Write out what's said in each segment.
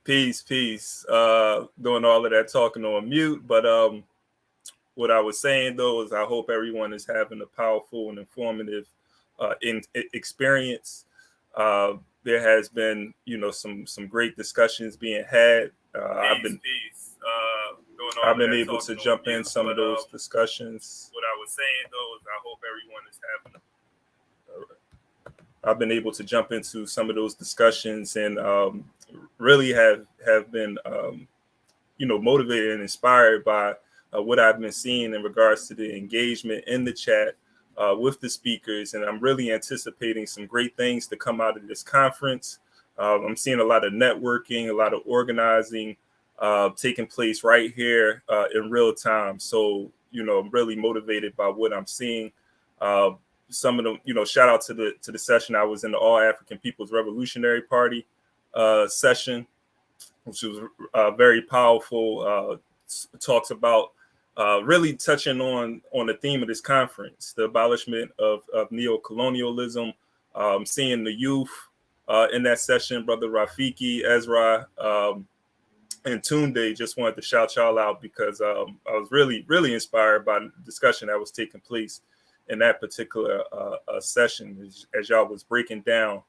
Peace. Doing all of that talking on mute, but what I was saying though is I hope everyone is having a powerful and informative experience. Uh, there has been, some great discussions being had. Peace. Doing all I've of been that able to talking on jump in mute, some of but those discussions. what I was saying though is I hope everyone is having. I've been able to jump into some of those discussions and really have been motivated and inspired by what I've been seeing in regards to the engagement in the chat with the speakers, and I'm really anticipating some great things to come out of this conference. I'm seeing a lot of networking, a lot of organizing taking place right here in real time. So, I'm really motivated by what I'm seeing. Some of them, shout out to the session. I was in the All African People's Revolutionary Party session, which was very powerful. Talks about really touching on the theme of this conference, the abolishment of neo-colonialism. Seeing the youth in that session, Brother Rafiki, Ezra, and Tunde, just wanted to shout y'all out because I was really, really inspired by the discussion that was taking place in that particular session as y'all was breaking down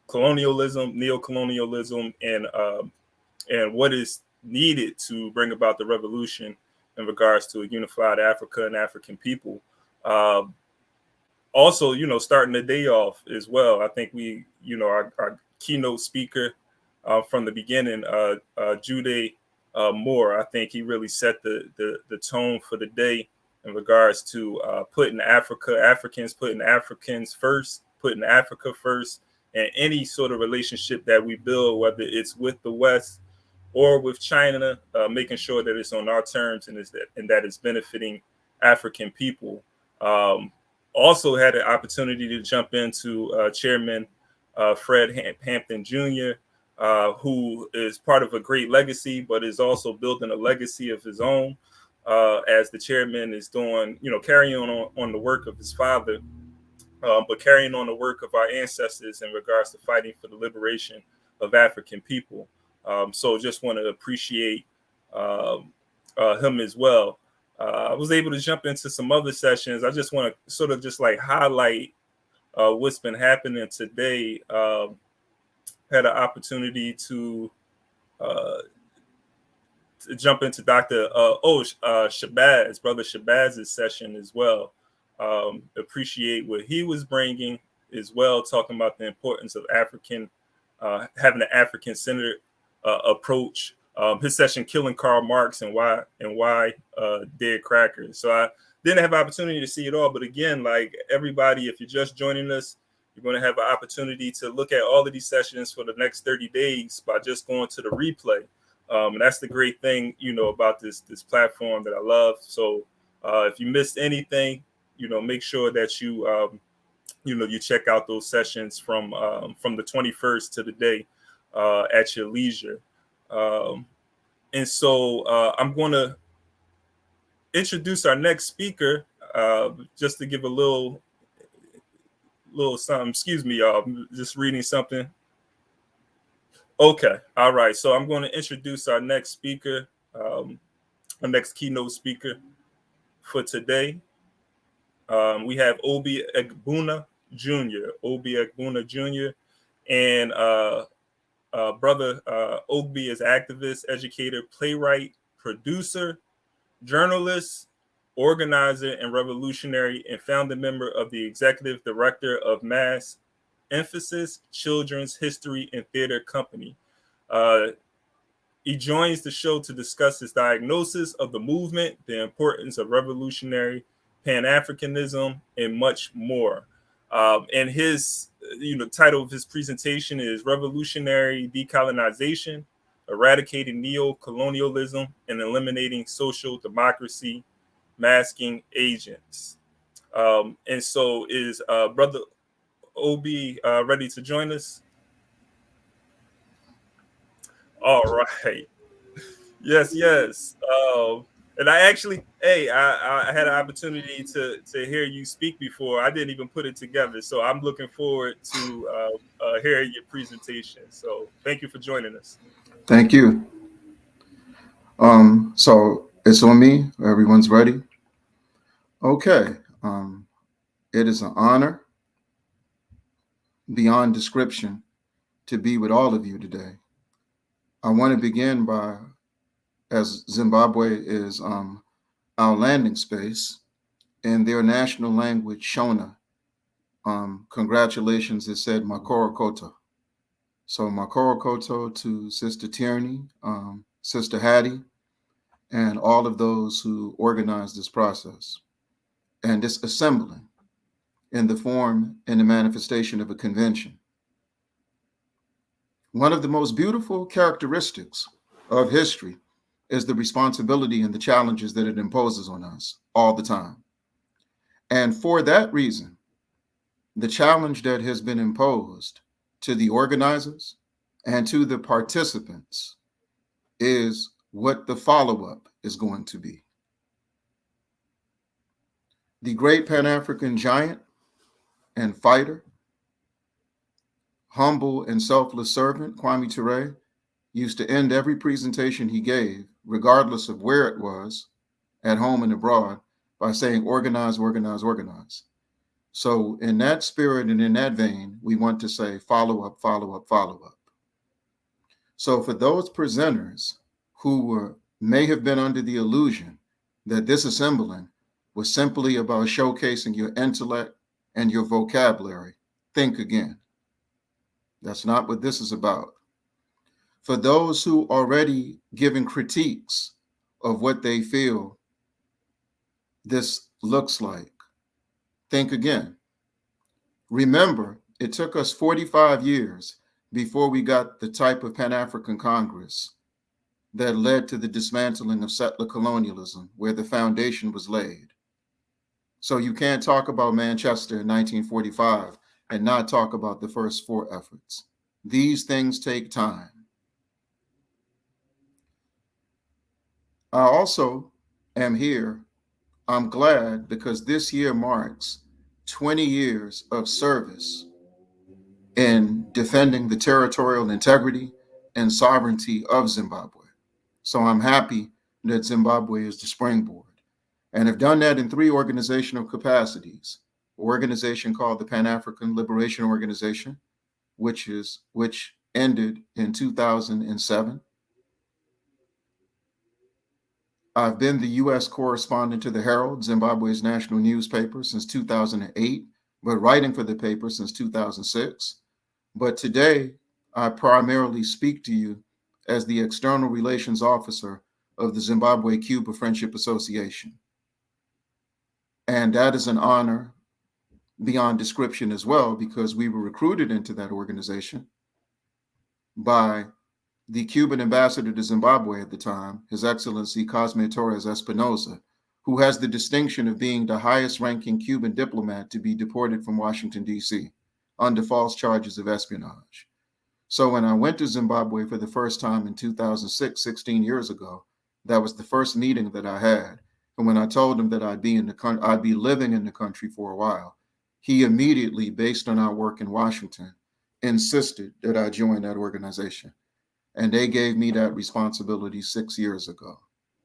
colonialism, neo-colonialism, and what is needed to bring about the revolution in regards to a unified Africa and African people. Also, starting the day off as well. I think our keynote speaker from the beginning, Jude Moore, I think he really set the tone for the day in regards to putting Africans first, putting Africa first, and any sort of relationship that we build, whether it's with the West or with China, making sure that it's on our terms and that it's benefiting African people. Also had an opportunity to jump into Chairman Fred Hampton Jr., who is part of a great legacy, but is also building a legacy of his own as the chairman is doing, carrying on the work of his father, but carrying on the work of our ancestors in regards to fighting for the liberation of African people. So just want to appreciate him as well. I was able to jump into some other sessions. I just want to sort of just like highlight what's been happening today. Had an opportunity to jump into Dr. Shabazz, Brother Shabaz's session as well. Appreciate what he was bringing as well, talking about the importance of having an African-centered approach. His session, Killing Karl Marx and Why Dead Crackers. So I didn't have an opportunity to see it all, but again, like everybody, if you're just joining us, you're going to have an opportunity to look at all of these sessions for the next 30 days by just going to the replay. And that's the great thing, about this platform that I love. So if you missed anything, make sure that you check out those sessions from the 21st to the day at your leisure. And so I'm going to introduce our next speaker just to give a little something. Excuse me, y'all. I'm just reading something. Okay. All right. So I'm going to introduce our next speaker, our next keynote speaker for today. We have Obi Egbuna Jr. Obi Egbuna Jr. And Brother Obi is activist, educator, playwright, producer, journalist, organizer, and revolutionary, and founding member of the executive director of Mass Emphasis Children's History and Theater Company. He joins the show to discuss his diagnosis of the movement, the importance of revolutionary Pan-Africanism, and much more. And his, title of his presentation is Revolutionary Decolonization, Eradicating Neo-Colonialism, and Eliminating Social Democracy Masking Agents. And so is Brother Obi ready to join us? All right. Yes. And I actually, I had an opportunity to hear you speak before. I didn't even put it together, so I'm looking forward to hearing your presentation. So thank you for joining us. Thank you. So it's on me. Everyone's ready. Okay. Um, it is an honor beyond description to be with all of you today. I want to begin by, as Zimbabwe is our landing space in their national language, Shona. Congratulations, it said Makoro Koto. So Makoro Koto to Sister Tierney, Sister Hattie, and all of those who organized this process and this assembling in the form and the manifestation of a convention. One of the most beautiful characteristics of history is the responsibility and the challenges that it imposes on us all the time. And for that reason, the challenge that has been imposed to the organizers and to the participants is what the follow up is going to be. The great Pan African giant and fighter, humble and selfless servant, Kwame Ture, used to end every presentation he gave, regardless of where it was, at home and abroad, by saying, organize, organize, organize. So, in that spirit and in that vein, we want to say, follow up, follow up, follow up. So, for those presenters who may have been under the illusion that this assembling was simply about showcasing your intellect and your vocabulary, think again. That's not what this is about. For those who already giving critiques of what they feel this looks like, think again. Remember, it took us 45 years before we got the type of Pan-African Congress that led to the dismantling of settler colonialism, where the foundation was laid. So you can't talk about Manchester in 1945 and not talk about the first four efforts. These things take time. I also am here. I'm glad because this year marks 20 years of service in defending the territorial integrity and sovereignty of Zimbabwe. So I'm happy that Zimbabwe is the springboard and have done that in three organizational capacities. An organization called the Pan African Liberation Organization, which ended in 2007. I've been the U.S. correspondent to the Herald, Zimbabwe's national newspaper, since 2008, but writing for the paper since 2006. But today, I primarily speak to you as the external relations officer of the Zimbabwe-Cuba Friendship Association. And that is an honor beyond description as well, because we were recruited into that organization by the Cuban ambassador to Zimbabwe at the time, His Excellency Cosme Torres Espinosa, who has the distinction of being the highest ranking Cuban diplomat to be deported from Washington, D.C., under false charges of espionage. So when I went to Zimbabwe for the first time in 2006, 16 years ago, that was the first meeting that I had. And when I told him that I'd be living in the country for a while, he immediately, based on our work in Washington, insisted that I join that organization. And they gave me that responsibility 6 years ago.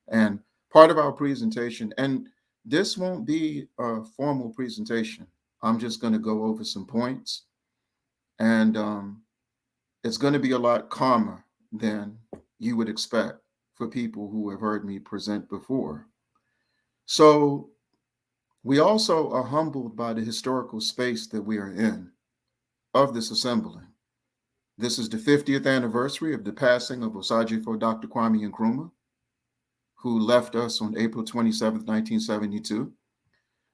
And part of our presentation, and this won't be a formal presentation, I'm just going to go over some points. And it's going to be a lot calmer than you would expect for people who have heard me present before. So we also are humbled by the historical space that we are in of this assembling. This is the 50th anniversary of the passing of Osajifo Dr. Kwame Nkrumah, who left us on April 27, 1972.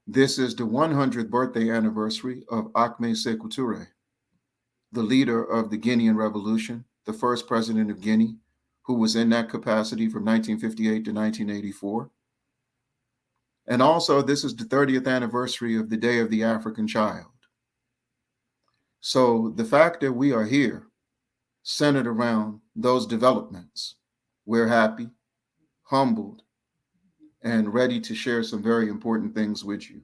This is the 100th birthday anniversary of Ahmed Sékou Touré, the leader of the Guinean Revolution, the first president of Guinea, who was in that capacity from 1958 to 1984. And also, this is the 30th anniversary of the Day of the African Child. So the fact that we are here centered around those developments, we're happy, humbled, and ready to share some very important things with you.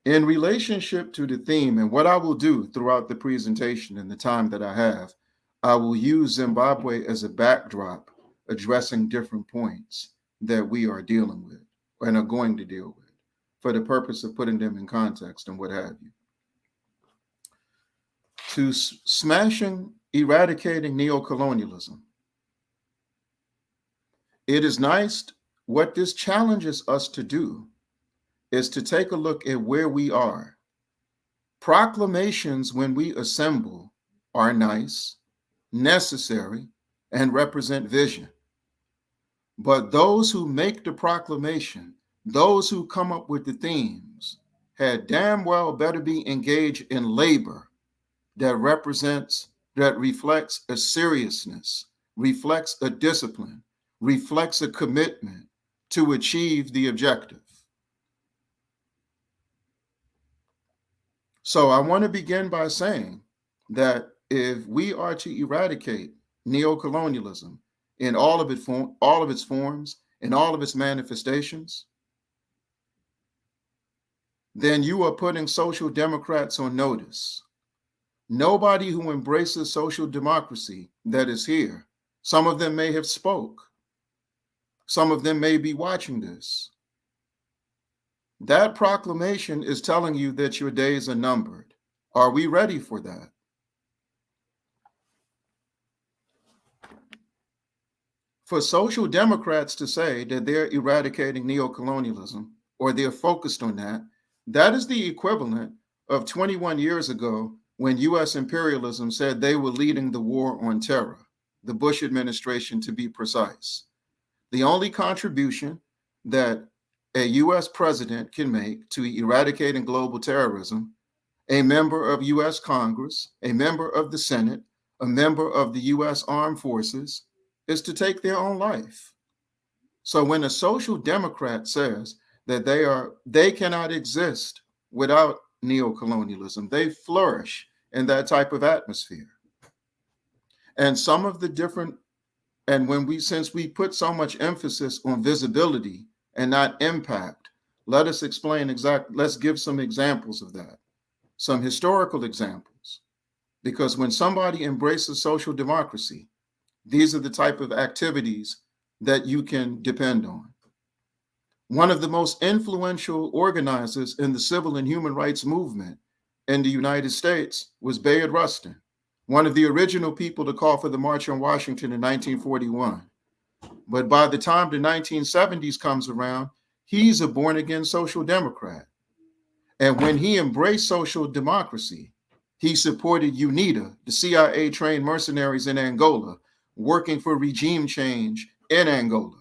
In relationship to the theme, and what I will do throughout the presentation and the time that I have, I will use Zimbabwe as a backdrop, addressing different points that we are dealing with and are going to deal with for the purpose of putting them in context and what have you. To smashing, eradicating neo-colonialism. It is nice. What this challenges us to do is to take a look at where we are. Proclamations, when we assemble, are nice, necessary, and represent vision. But those who make the proclamation, those who come up with the themes, had damn well better be engaged in labor that reflects a seriousness, reflects a discipline, reflects a commitment to achieve the objective. So I want to begin by saying that if we are to eradicate neo-colonialism in all of its forms, in all of its manifestations, then you are putting social democrats on notice. Nobody who embraces social democracy that is here, some of them may have spoke, some of them may be watching this. That proclamation is telling you that your days are numbered. Are we ready for that? For social democrats to say that they're eradicating neo-colonialism or they're focused on that, that is the equivalent of 21 years ago when US imperialism said they were leading the war on terror, the Bush administration to be precise. The only contribution that a US president can make to eradicating global terrorism, a member of US Congress, a member of the Senate, a member of the US Armed Forces, is to take their own life. So when a social democrat says that they cannot exist without neo-colonialism, they flourish in that type of atmosphere. And some of the different, and since we put so much emphasis on visibility and not impact, let's give some examples of that, some historical examples. Because when somebody embraces social democracy, these are the type of activities that you can depend on. One of the most influential organizers in the civil and human rights movement in the United States was Bayard Rustin, one of the original people to call for the March on Washington in 1941. But by the time the 1970s comes around, he's a born-again social democrat. And when he embraced social democracy, he supported UNITA, the CIA-trained mercenaries in Angola, working for regime change in Angola.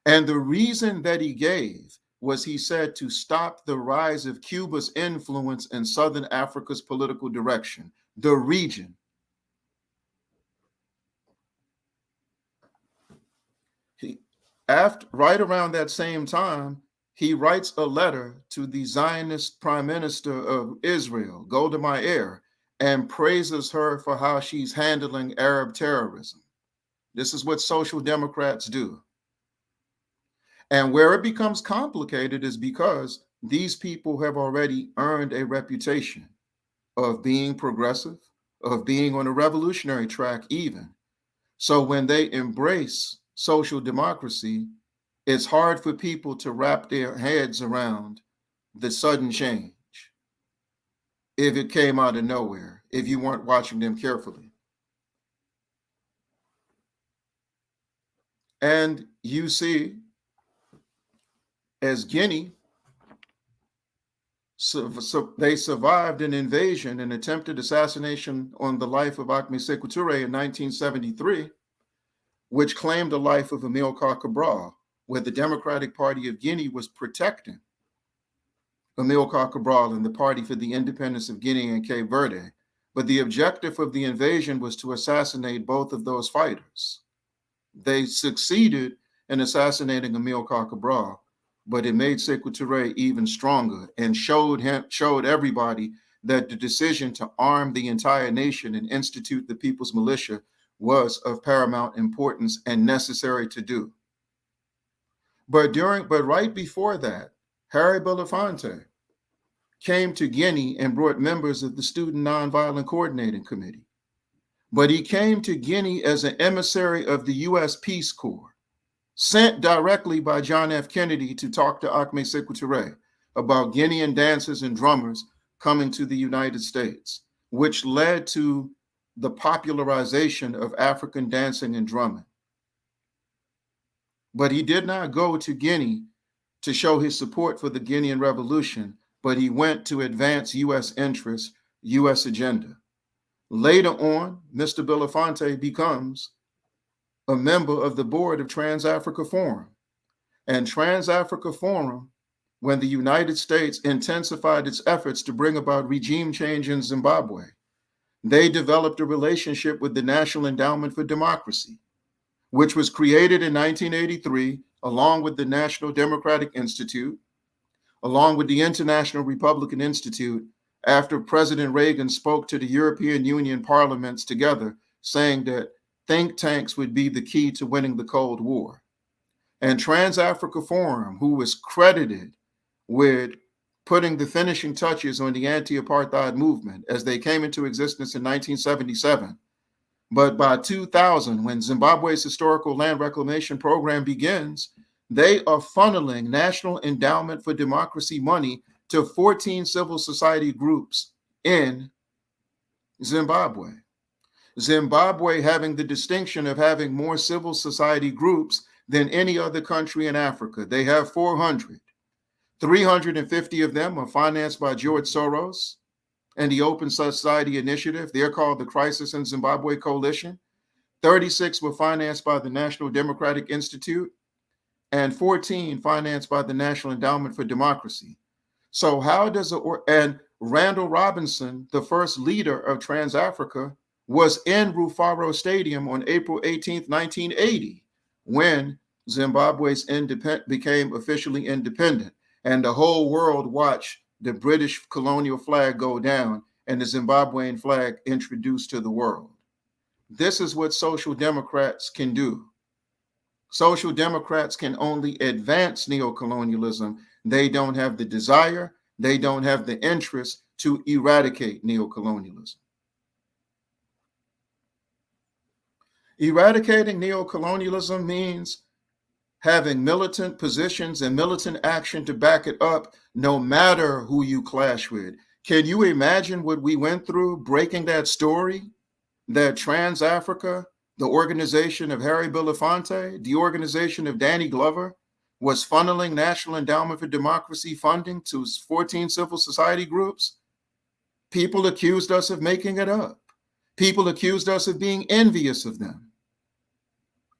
And the reason that he gave was, he said, to stop the rise of Cuba's influence in Southern Africa's political direction, the region. Right around that same time, he writes a letter to the Zionist Prime Minister of Israel, Golda Meir, and praises her for how she's handling Arab terrorism. This is what social democrats do. And where it becomes complicated is because these people have already earned a reputation of being progressive, of being on a revolutionary track even. So when they embrace social democracy, it's hard for people to wrap their heads around the sudden change if it came out of nowhere, if you weren't watching them carefully. And you see, as Guinea, they survived an invasion, an attempted assassination on the life of Ahmed Sékou Touré in 1973, which claimed the life of Amilcar Cabral, where the Democratic Party of Guinea was protecting Amilcar Cabral and the Party for the Independence of Guinea and Cape Verde. But the objective of the invasion was to assassinate both of those fighters. They succeeded in assassinating Amilcar Cabral, but it made Sékou Touré even stronger and showed everybody that the decision to arm the entire nation and institute the People's Militia was of paramount importance and necessary to do. But right before that, Harry Belafonte came to Guinea and brought members of the Student Nonviolent Coordinating Committee. but he came to Guinea as an emissary of the U.S. Peace Corps, sent directly by John F. Kennedy to talk to Ahmed Sékou Touré about Guinean dancers and drummers coming to the United States, which led to the popularization of African dancing and drumming. But he did not go to Guinea to show his support for the Guinean Revolution, but he went to advance U.S. interests, U.S. agenda. Later on, Mr. Belafonte becomes a member of the board of Trans-Africa Forum. And Trans-Africa Forum, when the United States intensified its efforts to bring about regime change in Zimbabwe, they developed a relationship with the National Endowment for Democracy, which was created in 1983, along with the National Democratic Institute, along with the International Republican Institute, after President Reagan spoke to the European Union parliaments together, saying that think tanks would be the key to winning the Cold War. And Trans-Africa Forum, who was credited with putting the finishing touches on the anti-apartheid movement as they came into existence in 1977. But by 2000, when Zimbabwe's historical land reclamation program begins, they are funneling National Endowment for Democracy money to 14 civil society groups in Zimbabwe. Zimbabwe having the distinction of having more civil society groups than any other country in Africa. They have 400. 350 of them are financed by George Soros and the Open Society Initiative. They're called the Crisis in Zimbabwe Coalition. 36 were financed by the National Democratic Institute, and 14 financed by the National Endowment for Democracy. So how does it work? And Randall Robinson, the first leader of Trans-Africa, was in Rufaro Stadium on April 18th, 1980, when Zimbabwe's became officially independent, and the whole world watched the British colonial flag go down and the Zimbabwean flag introduced to the world. This is what social democrats can do. Social democrats can only advance neocolonialism. They don't have the desire, they don't have the interest to eradicate neocolonialism. Eradicating neocolonialism means having militant positions and militant action to back it up, no matter who you clash with. Can you imagine what we went through breaking that story? That Trans-Africa, the organization of Harry Belafonte, the organization of Danny Glover, was funneling National Endowment for Democracy funding to 14 civil society groups? People accused us of making it up. People accused us of being envious of them.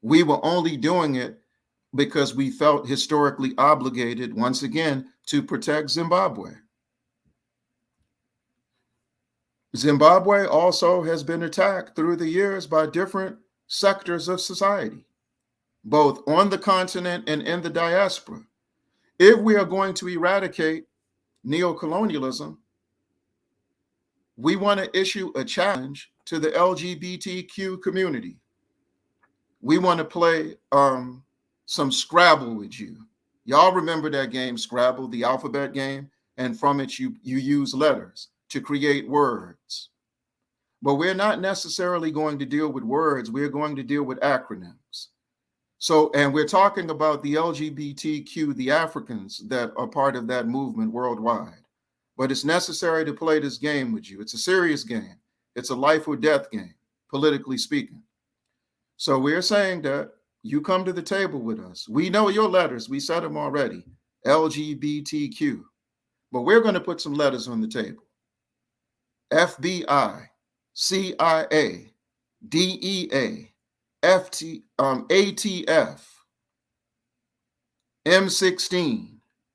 We were only doing it because we felt historically obligated, once again, to protect Zimbabwe. Zimbabwe also has been attacked through the years by different sectors of society, both on the continent and in the diaspora. If we are going to eradicate neocolonialism, we want to issue a challenge to the LGBTQ community. We want to play some Scrabble with you. Y'all remember that game, Scrabble, the alphabet game? And from it, you use letters to create words. But we're not necessarily going to deal with words. We're going to deal with acronyms. So, and we're talking about the LGBTQ, the Africans that are part of that movement worldwide. But it's necessary to play this game with you. It's a serious game. It's a life or death game, politically speaking. So we're saying that you come to the table with us. We know your letters. We said them already, LGBTQ. But we're going to put some letters on the table. FBI, CIA, DEA, ATF, M16.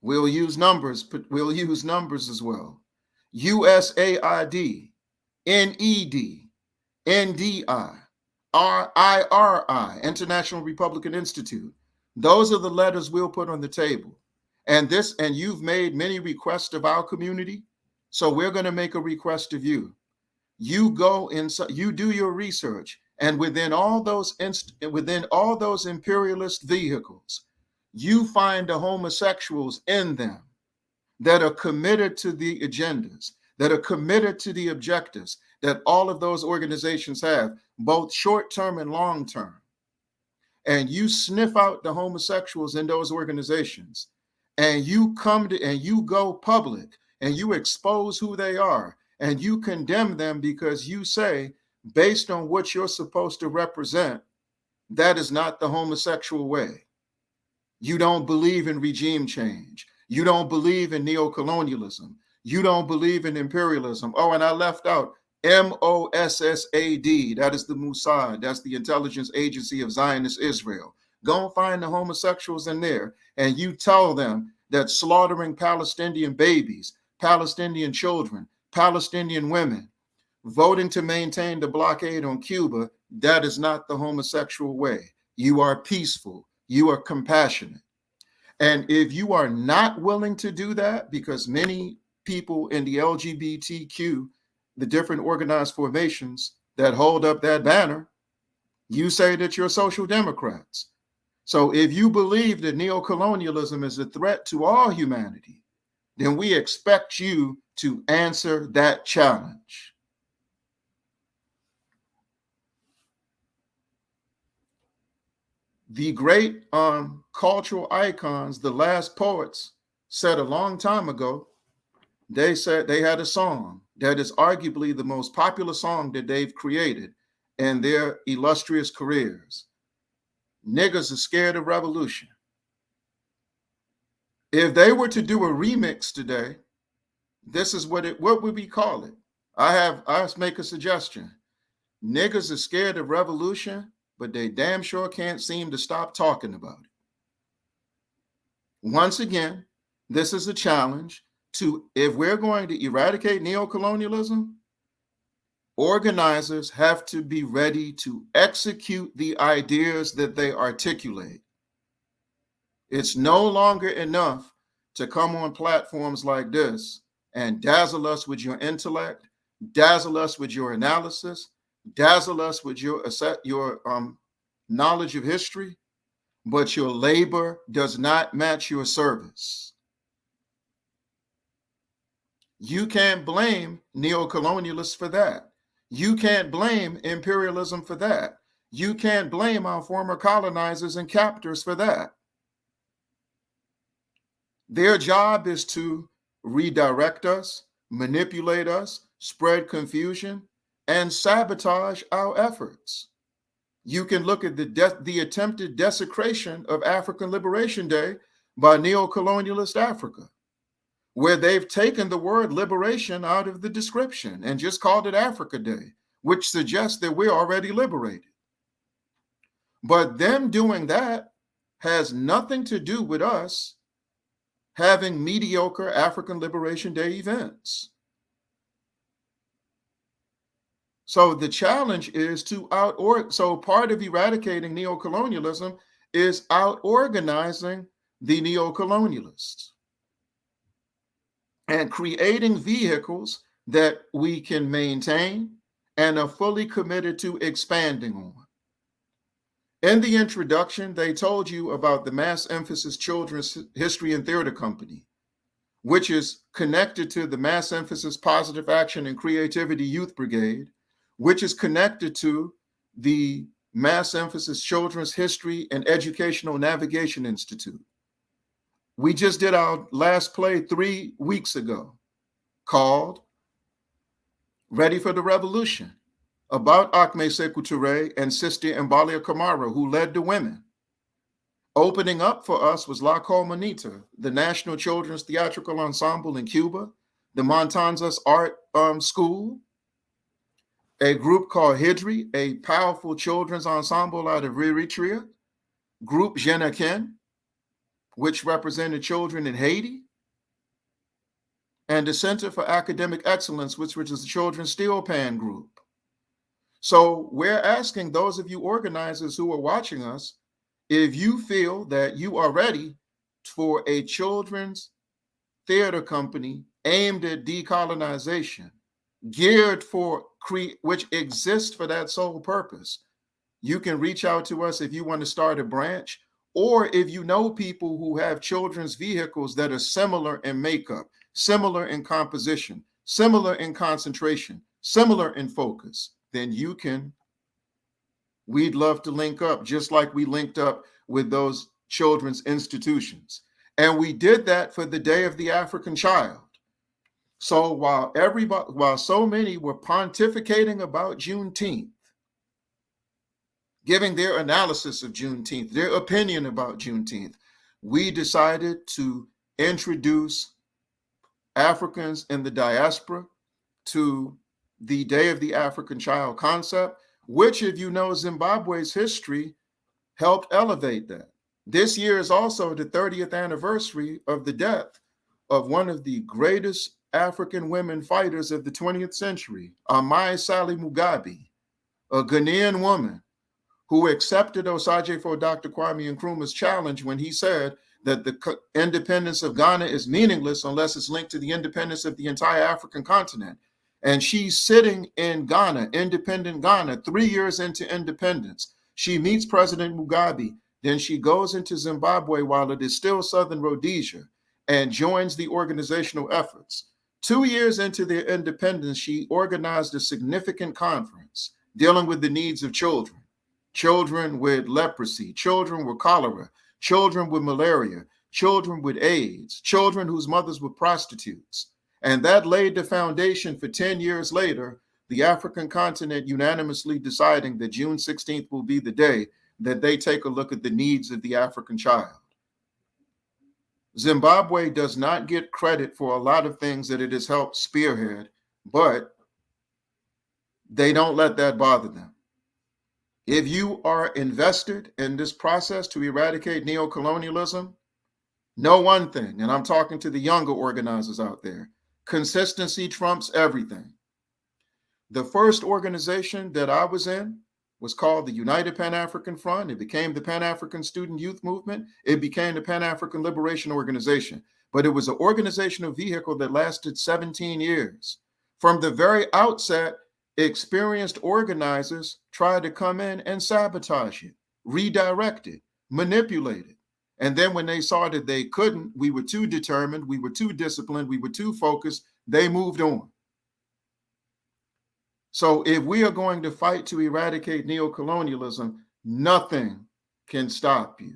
We'll use numbers, but we'll use numbers as well. USAID, NED, NDI, RIRI, International Republican Institute. Those are the letters we'll put on the table. And you've made many requests of our community, so we're going to make a request of you. You go inside, you do your research, and within all those imperialist vehicles, you find the homosexuals in them that are committed to the agendas, that are committed to the objectives, that all of those organizations have, both short-term and long-term, and you sniff out the homosexuals in those organizations, and you come to and you go public and you expose who they are, and you condemn them because you say, based on what you're supposed to represent, that is not the homosexual way. You don't believe in regime change. You don't believe in neocolonialism. You don't believe in imperialism. Oh, and I left out Mossad. That is the Mossad. That's the intelligence agency of Zionist Israel. Go and find the homosexuals in there, and you tell them that slaughtering Palestinian babies, Palestinian children, Palestinian women, voting to maintain the blockade on Cuba, that is not the homosexual way. You are peaceful. You are compassionate. And if you are not willing to do that, because many people in the LGBTQ, the different organized formations that hold up that banner, you say that you're social democrats. So if you believe that neocolonialism is a threat to all humanity, then we expect you to answer that challenge. The great cultural icons, the last poets, said a long time ago, they said they had a song that is arguably the most popular song that they've created in their illustrious careers. Niggas are scared of revolution. If they were to do a remix today, this is what would we call it? I make a suggestion. Niggas are scared of revolution, but they damn sure can't seem to stop talking about it. Once again, this is a challenge to, if we're going to eradicate neocolonialism, organizers have to be ready to execute the ideas that they articulate. It's no longer enough to come on platforms like this and dazzle us with your intellect, dazzle us with your analysis, dazzle us with your knowledge of history, but your labor does not match your service. You can't blame neocolonialists for that. You can't blame imperialism for that. You can't blame our former colonizers and captors for that. Their job is to redirect us, manipulate us, spread confusion, and sabotage our efforts. You can look at the attempted desecration of African Liberation Day by neocolonialist Africa, where they've taken the word liberation out of the description and just called it Africa Day, which suggests that we're already liberated. But them doing that has nothing to do with us having mediocre African Liberation Day events. So the challenge is to so part of eradicating neocolonialism is out-organizing the neocolonialists and creating vehicles that we can maintain and are fully committed to expanding on. In the introduction, they told you about the Mass Emphasis Children's History and Theater Company, which is connected to the Mass Emphasis Positive Action and Creativity Youth Brigade, which is connected to the Mass Emphasis Children's History and Educational Navigation Institute. We just did our last play 3 weeks ago called Ready for the Revolution, about Acme Sekou Touré and Sister Mbalia Kamara, who led the women. Opening up for us was La Colmanita, the National Children's Theatrical Ensemble in Cuba, the Montanzas Art School, a group called Hidri, a powerful children's ensemble out of Eritrea, Group Jenaken, which represented children in Haiti, and the Center for Academic Excellence, which was the Children's Steel Pan Group. So we're asking those of you organizers who are watching us, if you feel that you are ready for a children's theater company aimed at decolonization, geared for which exists for that sole purpose, you can reach out to us if you want to start a branch, or if you know people who have children's vehicles that are similar in makeup, similar in composition, similar in concentration, similar in focus, then we'd love to link up, just like we linked up with those children's institutions. And we did that for the Day of the African Child. So while so many were pontificating about Juneteenth, giving their analysis of Juneteenth, their opinion about Juneteenth, we decided to introduce Africans in the diaspora to the Day of the African Child concept, which, if you know Zimbabwe's history, helped elevate that. This year is also the 30th anniversary of the death of one of the greatest African women fighters of the 20th century, Amai Sally Mugabe, a Ghanaian woman who accepted Osagyefo Dr. Kwame Nkrumah's challenge when he said that the independence of Ghana is meaningless unless it's linked to the independence of the entire African continent. And she's sitting in Ghana, independent Ghana, 3 years into independence. She meets President Mugabe. Then she goes into Zimbabwe while it is still Southern Rhodesia and joins the organizational efforts. 2 years into their independence, she organized a significant conference dealing with the needs of children. Children with leprosy, children with cholera, children with malaria, children with AIDS, children whose mothers were prostitutes. And that laid the foundation for 10 years later, the African continent unanimously deciding that June 16th will be the day that they take a look at the needs of the African child. Zimbabwe does not get credit for a lot of things that it has helped spearhead, but they don't let that bother them. If you are invested in this process to eradicate neocolonialism, know one thing, and I'm talking to the younger organizers out there, consistency trumps everything. The first organization that I was in was called the United Pan-African Front. It became the Pan-African Student Youth Movement. It became the Pan-African Liberation Organization. But it was an organizational vehicle that lasted 17 years. From the very outset, experienced organizers tried to come in and sabotage it, redirect it, manipulate it. And then when they saw that they couldn't, we were too determined, we were too disciplined, we were too focused, they moved on. So if we are going to fight to eradicate neocolonialism, nothing can stop you.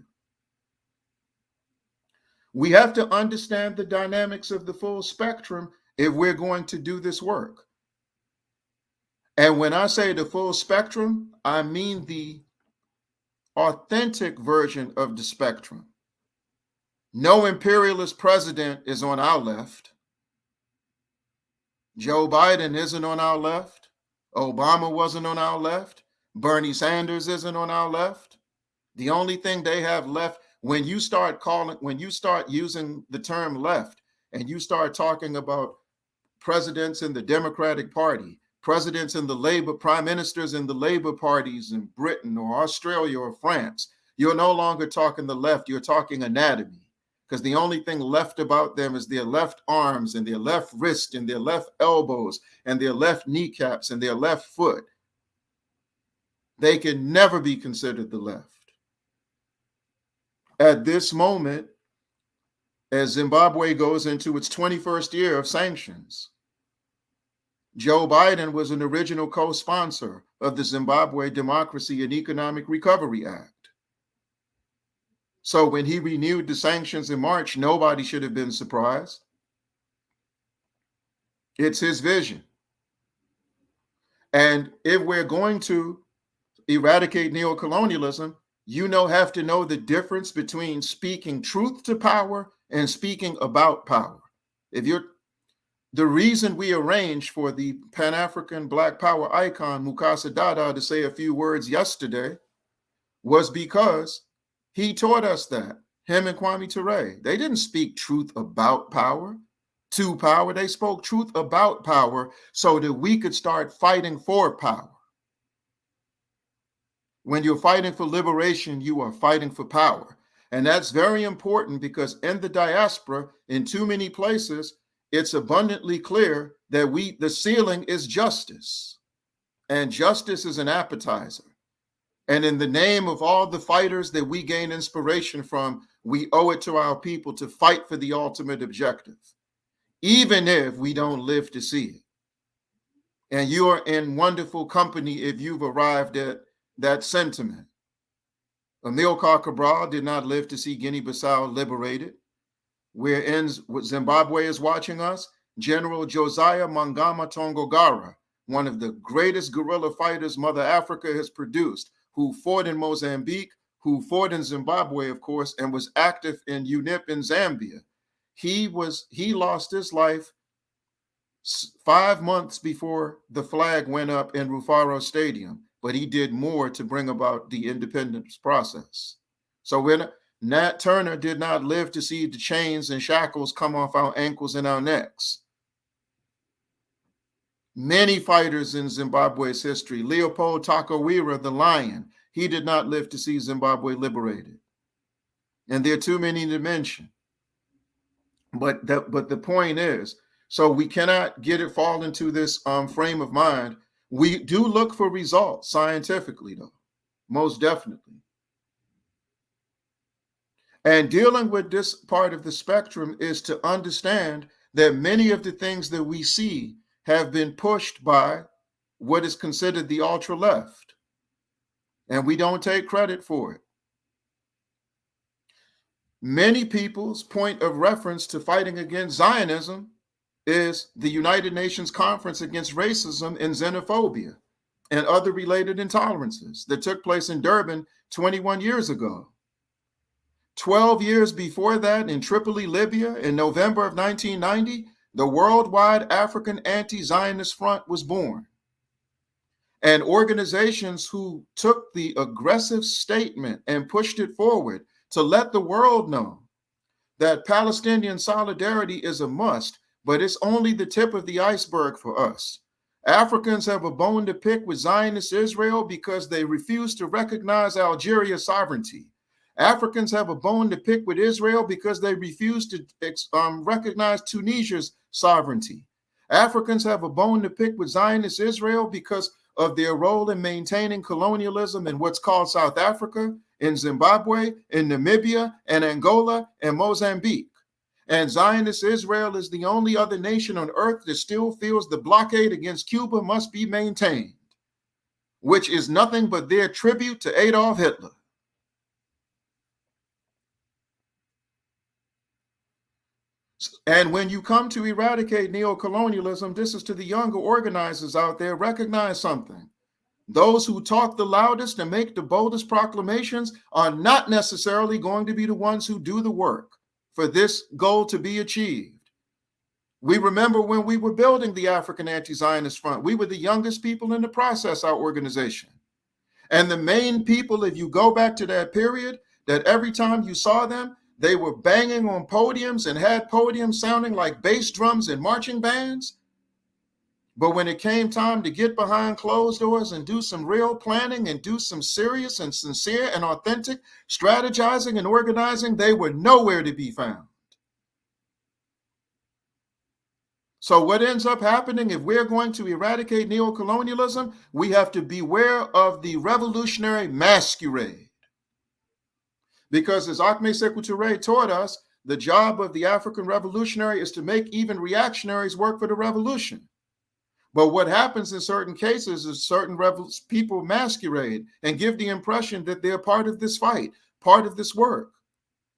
We have to understand the dynamics of the full spectrum if we're going to do this work. And when I say the full spectrum, I mean the authentic version of the spectrum. No imperialist president is on our left. Joe Biden isn't on our left. Obama wasn't on our left. Bernie Sanders isn't on our left. The only thing they have left, when you start using the term left and you start talking about presidents in the Democratic Party, presidents in the Labor, prime ministers in the Labor parties in Britain or Australia or France, you're no longer talking the left, you're talking anatomy. Because the only thing left about them is their left arms and their left wrist and their left elbows and their left kneecaps and their left foot. They can never be considered the left. At this moment, as Zimbabwe goes into its 21st year of sanctions, Joe Biden was an original co-sponsor of the Zimbabwe Democracy and Economic Recovery Act. So when he renewed the sanctions in March, nobody should have been surprised. It's his vision. And if we're going to eradicate neocolonialism, you have to know the difference between speaking truth to power and speaking about power. The reason we arranged for the Pan-African Black Power icon, Mukasa Dada, to say a few words yesterday was because he taught us that, him and Kwame Ture. They didn't speak truth about power, to power. They spoke truth about power so that we could start fighting for power. When you're fighting for liberation, you are fighting for power. And that's very important because in the diaspora, in too many places, it's abundantly clear that the ceiling is justice. And justice is an appetizer. And in the name of all the fighters that we gain inspiration from, we owe it to our people to fight for the ultimate objective, even if we don't live to see it. And you are in wonderful company if you've arrived at that sentiment. Amilcar Cabral did not live to see Guinea-Bissau liberated. We're in Zimbabwe is watching us. General Josiah Mangama Tongogara, one of the greatest guerrilla fighters Mother Africa has produced, who fought in Mozambique, who fought in Zimbabwe, of course, and was active in UNIP in Zambia. He lost his life 5 months before the flag went up in Rufaro Stadium, but he did more to bring about the independence process. So Nat Turner did not live to see the chains and shackles come off our ankles and our necks. Many fighters in Zimbabwe's history, Leopold Takawira, the Lion, he did not live to see Zimbabwe liberated. And there are too many to mention. But the point is, so we cannot fall into this frame of mind. We do look for results scientifically, though, most definitely. And dealing with this part of the spectrum is to understand that many of the things that we see have been pushed by what is considered the ultra left. And we don't take credit for it. Many people's point of reference to fighting against Zionism is the United Nations Conference Against Racism and Xenophobia and other related intolerances that took place in Durban 21 years ago. 12 years before that, in Tripoli, Libya, in November of 1990, the Worldwide African Anti-Zionist Front was born. And organizations who took the aggressive statement and pushed it forward to let the world know that Palestinian solidarity is a must, but it's only the tip of the iceberg for us. Africans have a bone to pick with Zionist Israel because they refuse to recognize Algeria's sovereignty. Africans have a bone to pick with Israel because they refuse to recognize Tunisia's sovereignty. Africans have a bone to pick with Zionist Israel because of their role in maintaining colonialism in what's called South Africa, in Zimbabwe, in Namibia, and Angola, and Mozambique. And Zionist Israel is the only other nation on earth that still feels the blockade against Cuba must be maintained, which is nothing but their tribute to Adolf Hitler. And when you come to eradicate neocolonialism, this is to the younger organizers out there, recognize something. Those who talk the loudest and make the boldest proclamations are not necessarily going to be the ones who do the work for this goal to be achieved. We remember when we were building the African Anti-Zionist Front, we were the youngest people in the process, our organization. And the main people, if you go back to that period, that every time you saw them, they were banging on podiums and had podiums sounding like bass drums and marching bands. But when it came time to get behind closed doors and do some real planning and do some serious and sincere and authentic strategizing and organizing, they were nowhere to be found. So what ends up happening if we're going to eradicate neocolonialism, we have to beware of the revolutionary masquerade. Because as Ahmed Sekou Touré taught us, the job of the African revolutionary is to make even reactionaries work for the revolution. But what happens in certain cases is certain people masquerade and give the impression that they're part of this fight, part of this work.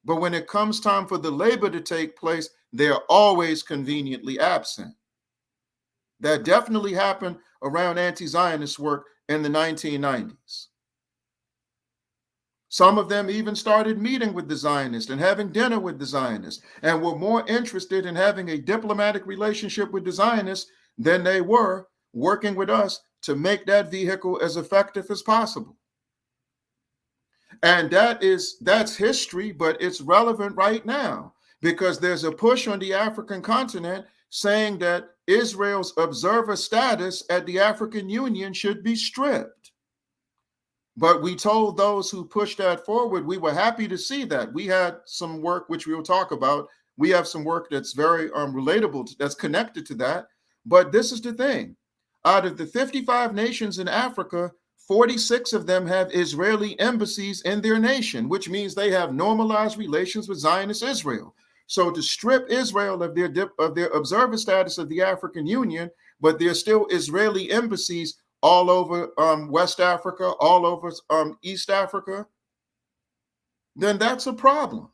But when it comes time for the labor to take place, they're always conveniently absent. That definitely happened around anti-Zionist work in the 1990s. Some of them even started meeting with the Zionists and having dinner with the Zionists and were more interested in having a diplomatic relationship with the Zionists than they were working with us to make that vehicle as effective as possible. And that's history, but it's relevant right now because there's a push on the African continent saying that Israel's observer status at the African Union should be stripped. But we told those who pushed that forward, we were happy to see that. We had some work, which we will talk about. We have some work that's very relatable, that's connected to that. But this is the thing. Out of the 55 nations in Africa, 46 of them have Israeli embassies in their nation, which means they have normalized relations with Zionist Israel. So to strip Israel of their observer status of the African Union but there's still Israeli embassies all over West Africa, all over East Africa, then that's a problem.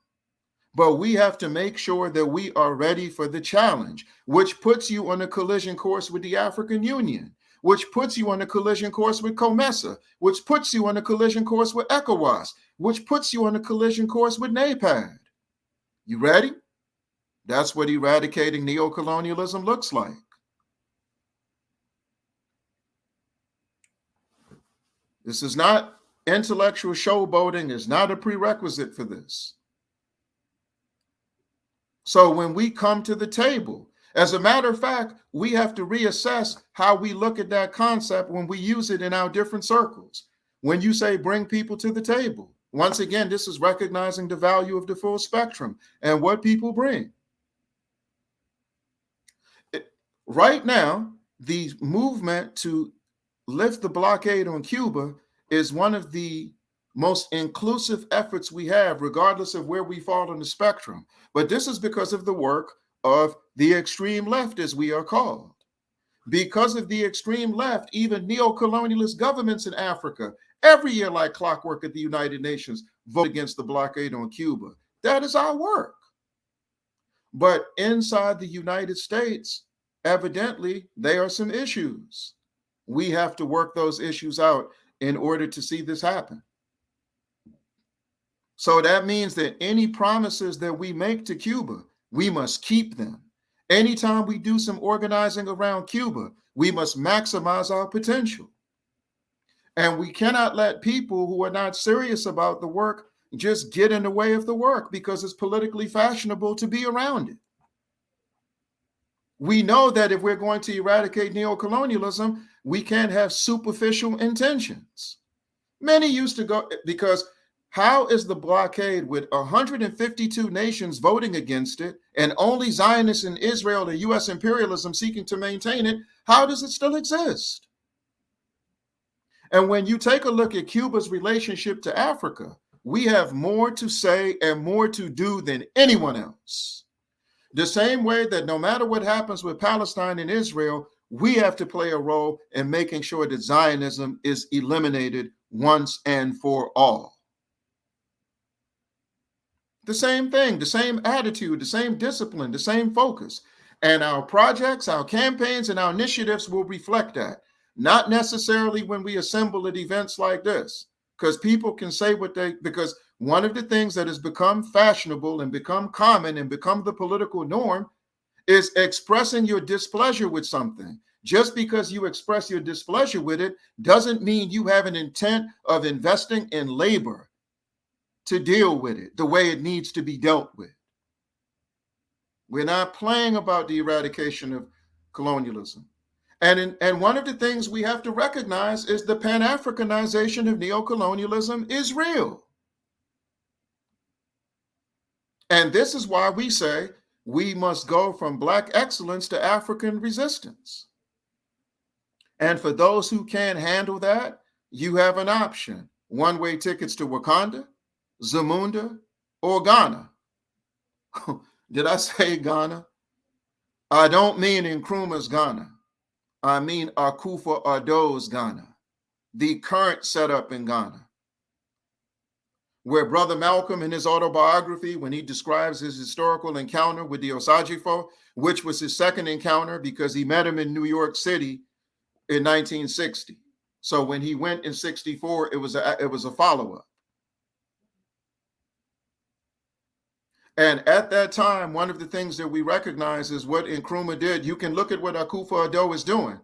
But we have to make sure that we are ready for the challenge, which puts you on a collision course with the African Union, which puts you on a collision course with COMESA, which puts you on a collision course with ECOWAS, which puts you on a collision course with NAPAD. You ready? That's what eradicating neocolonialism looks like. This is not intellectual showboating, is not a prerequisite for this. So when we come to the table, as a matter of fact, we have to reassess how we look at that concept when we use it in our different circles. When you say bring people to the table, once again, this is recognizing the value of the full spectrum and what people bring. Right now, the movement to lift the blockade on Cuba is one of the most inclusive efforts we have, regardless of where we fall on the spectrum. But this is because of the work of the extreme left, as we are called. Because of the extreme left, even neo-colonialist governments in Africa, every year like clockwork at the United Nations, vote against the blockade on Cuba. That is our work. But inside the United States, evidently, there are some issues. We have to work those issues out in order to see this happen. So that means that any promises that we make to Cuba, we must keep them. Anytime we do some organizing around Cuba, we must maximize our potential. And we cannot let people who are not serious about the work just get in the way of the work because it's politically fashionable to be around it. We know that if we're going to eradicate neocolonialism, we can't have superficial intentions. Many used to go, because how is the blockade with 152 nations voting against it and only Zionists in Israel and US imperialism seeking to maintain it, how does it still exist? And when you take a look at Cuba's relationship to Africa, we have more to say and more to do than anyone else. The same way that no matter what happens with Palestine and Israel, we have to play a role in making sure that Zionism is eliminated once and for all. The same thing, the same attitude, the same discipline, the same focus. And our projects, our campaigns, and our initiatives will reflect that. Not necessarily when we assemble at events like this, because people can say what they, because one of the things that has become fashionable and become common and become the political norm is expressing your displeasure with something. Just because you express your displeasure with it doesn't mean you have an intent of investing in labor to deal with it the way it needs to be dealt with. We're not playing about the eradication of colonialism. And one of the things we have to recognize is the Pan-Africanization of neocolonialism is real. And this is why we say we must go from Black excellence to African resistance. And for those who can't handle that, you have an option. One-way tickets to Wakanda, Zamunda, or Ghana. Did I say Ghana? I don't mean Nkrumah's Ghana. I mean Akufo-Addo's Ghana, the current setup in Ghana, where Brother Malcolm in his autobiography, when he describes his historical encounter with the Osagifo, which was his second encounter because he met him in New York City in 1960. So when he went in 64, it was a follow-up. And at that time, one of the things that we recognize is what Nkrumah did. You can look at what Akufo-Addo is doing.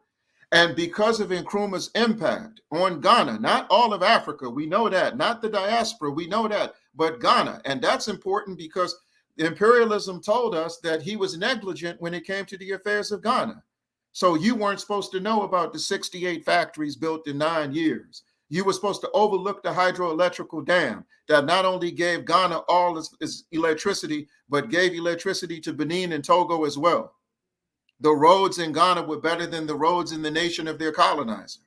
And because of Nkrumah's impact on Ghana, not all of Africa, we know that, not the diaspora, we know that, but Ghana. And that's important because imperialism told us that he was negligent when it came to the affairs of Ghana. So you weren't supposed to know about the 68 factories built in 9 years. You were supposed to overlook the hydroelectrical dam that not only gave Ghana all its electricity, but gave electricity to Benin and Togo as well. The roads in Ghana were better than the roads in the nation of their colonizer.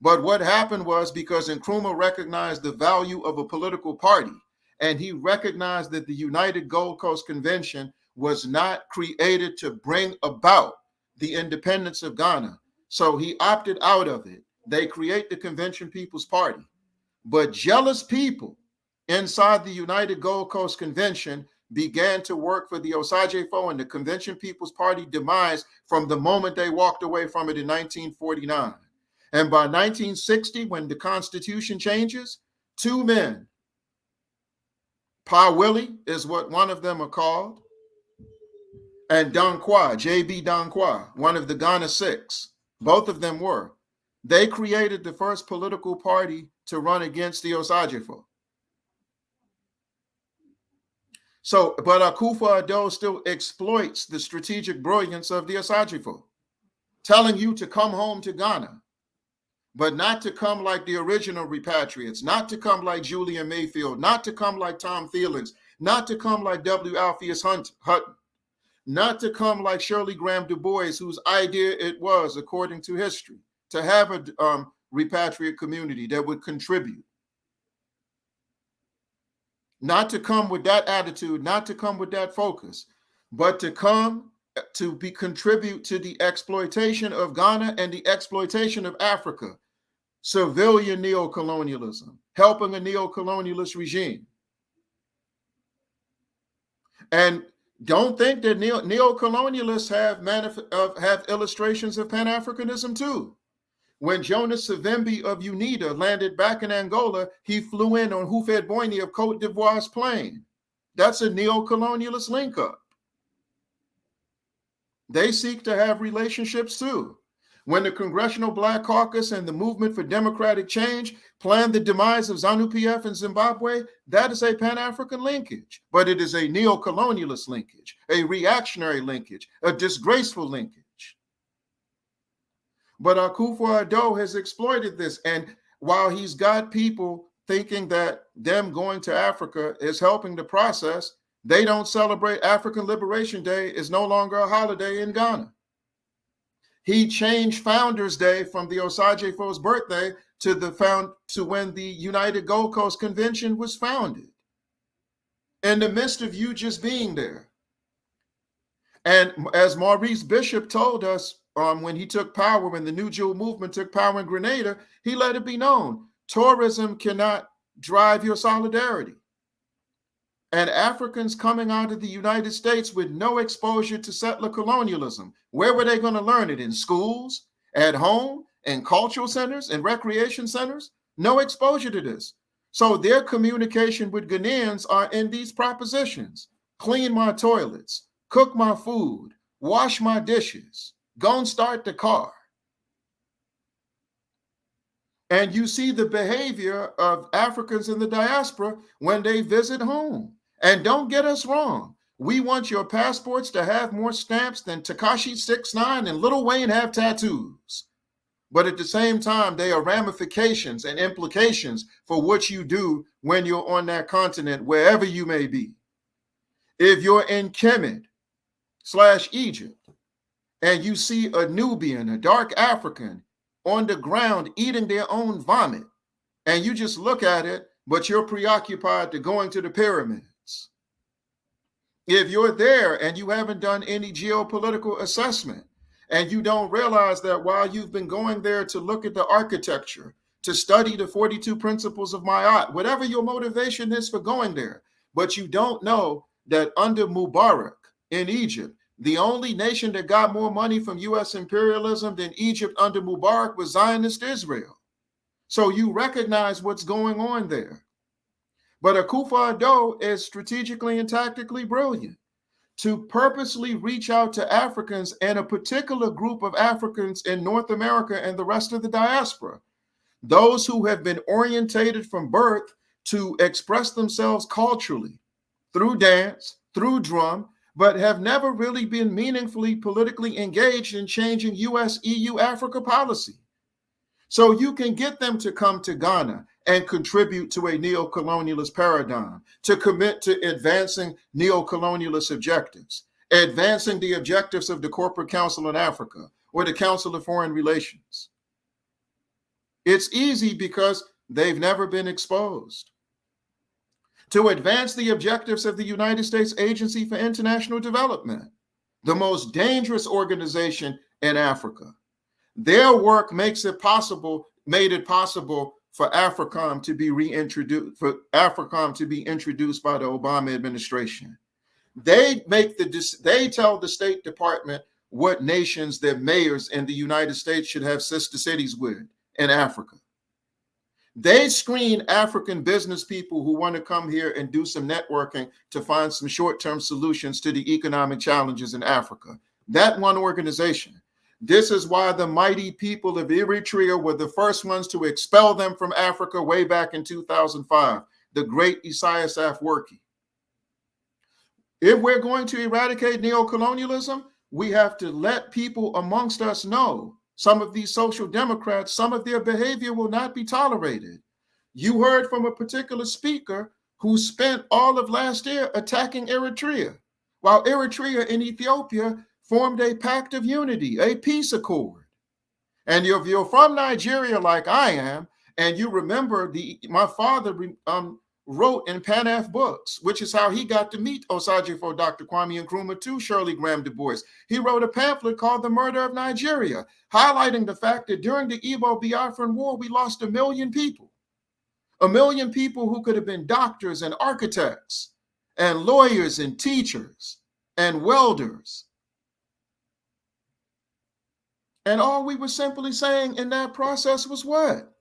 But what happened was because Nkrumah recognized the value of a political party, and he recognized that the United Gold Coast Convention was not created to bring about the independence of Ghana. So he opted out of it. They create the Convention People's Party. But jealous people inside the United Gold Coast Convention began to work for the Osage-Fo and the Convention People's Party demise from the moment they walked away from it in 1949. And by 1960, when the Constitution changes, two men, Pa Willie is what one of them are called, and Danquah, J.B. Danquah, one of the Ghana Six, both of them were. They created the first political party to run against the Osage-Fo. So, but Akufo-Addo still exploits the strategic brilliance of the Osage-Fo, telling you to come home to Ghana, but not to come like the original repatriates, not to come like Julian Mayfield, not to come like Tom Felix, not to come like W. Alpheus Hutton, not to come like Shirley Graham Du Bois, whose idea it was, according to history, to have a repatriate community that would contribute. Not to come with that attitude, not to come with that focus, but to come to contribute to the exploitation of Ghana and the exploitation of Africa. Civilian neo-colonialism, helping a neo-colonialist regime. And don't think that neo-colonialists have illustrations of Pan-Africanism too. When Jonas Savimbi of UNITA landed back in Angola, he flew in on Houphouët-Boigny of Cote d'Ivoire's plane. That's a neo-colonialist link-up. They seek to have relationships too. When the Congressional Black Caucus and the Movement for Democratic Change planned the demise of ZANU-PF in Zimbabwe, that is a Pan-African linkage, but it is a neo-colonialist linkage, a reactionary linkage, a disgraceful linkage. But Akufo-Addo has exploited this, and while he's got people thinking that them going to Africa is helping the process, they don't celebrate African Liberation Day. Is no longer a holiday in Ghana. He changed Founders Day from the Osage-Fo's birthday to when the United Gold Coast Convention was founded, in the midst of you just being there. And as Maurice Bishop told us when he took power, when the New Jewel movement took power in Grenada, he let it be known, tourism cannot drive your solidarity. And Africans coming out of the United States with no exposure to settler colonialism, where were they going to learn it? In schools, at home, in cultural centers, in recreation centers? No exposure to this. So their communication with Ghanaians are in these propositions. Clean my toilets, cook my food, wash my dishes, go and start the car. And you see the behavior of Africans in the diaspora when they visit home. And don't get us wrong. We want your passports to have more stamps than Tekashi 6ix9ine and Lil Wayne have tattoos. But at the same time, there are ramifications and implications for what you do when you're on that continent, wherever you may be. If you're in Kemet/Egypt and you see a Nubian, a dark African on the ground eating their own vomit, and you just look at it, but you're preoccupied to going to the pyramids. If you're there and you haven't done any geopolitical assessment, and you don't realize that while you've been going there to look at the architecture, to study the 42 principles of Ma'at, whatever your motivation is for going there, but you don't know that under Mubarak in Egypt, the only nation that got more money from U.S. imperialism than Egypt under Mubarak was Zionist Israel. So you recognize what's going on there. But Akufo-Addo is strategically and tactically brilliant to purposely reach out to Africans and a particular group of Africans in North America and the rest of the diaspora, those who have been orientated from birth to express themselves culturally through dance, through drum, but have never really been meaningfully politically engaged in changing US, EU, Africa policy. So you can get them to come to Ghana and contribute to a neo-colonialist paradigm, to commit to advancing neo-colonialist objectives, advancing the objectives of the Corporate Council in Africa or the Council of Foreign Relations. It's easy because they've never been exposed. To advance the objectives of the United States Agency for International Development, the most dangerous organization in Africa. Their work made it possible for AFRICOM to be reintroduced, for AFRICOM to be introduced by the Obama administration. They tell the State Department what nations their mayors in the United States should have sister cities with in Africa. They screen African business people who want to come here and do some networking to find some short-term solutions to the economic challenges in Africa. That one organization. This is why the mighty people of Eritrea were the first ones to expel them from Africa way back in 2005, the great Isaias Afwerki. If we're going to eradicate neo-colonialism, we have to let people amongst us know, some of these social democrats, some of their behavior will not be tolerated. You heard from a particular speaker who spent all of last year attacking Eritrea, while Eritrea and Ethiopia formed a pact of unity, a peace accord. And if you're from Nigeria like I am, and you remember my father wrote in Pan-Af books, which is how he got to meet Osagyefo Dr. Kwame Nkrumah to Shirley Graham Du Bois. He wrote a pamphlet called The Murder of Nigeria, highlighting the fact that during the Igbo-Biafran War, we lost 1 million people. 1 million people who could have been doctors and architects and lawyers and teachers and welders. And all we were simply saying in that process was what?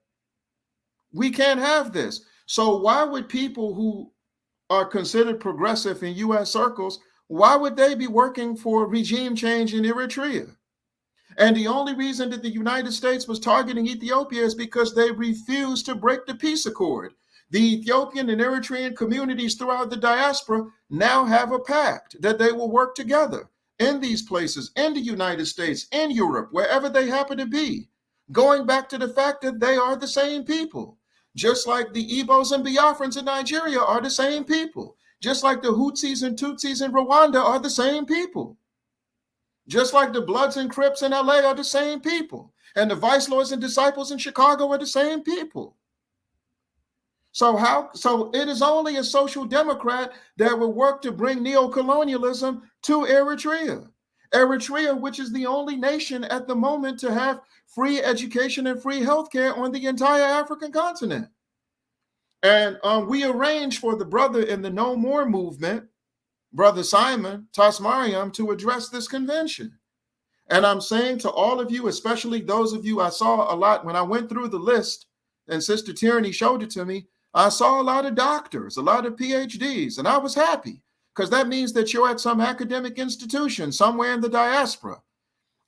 We can't have this. So why would people who are considered progressive in U.S. circles, why would they be working for regime change in Eritrea? And the only reason that the United States was targeting Ethiopia is because they refused to break the peace accord. The Ethiopian and Eritrean communities throughout the diaspora now have a pact that they will work together in these places, in the United States, in Europe, wherever they happen to be, going back to the fact that they are the same people. Just like the Igbos and Biafrans in Nigeria are the same people. Just like the Hutsis and Tutsis in Rwanda are the same people. Just like the Bloods and Crips in LA are the same people. And the Viceroys and Disciples in Chicago are the same people. So it is only a social democrat that will work to bring neo-colonialism to Eritrea. Eritrea, which is the only nation at the moment to have free education and free healthcare on the entire African continent. And we arranged for the brother in the No More movement, Brother Simon Tasmariam, to address this convention. And I'm saying to all of you, especially those of you I saw a lot when I went through the list and Sister Tyranny showed it to me, I saw a lot of doctors, a lot of PhDs, and I was happy because that means that you're at some academic institution somewhere in the diaspora.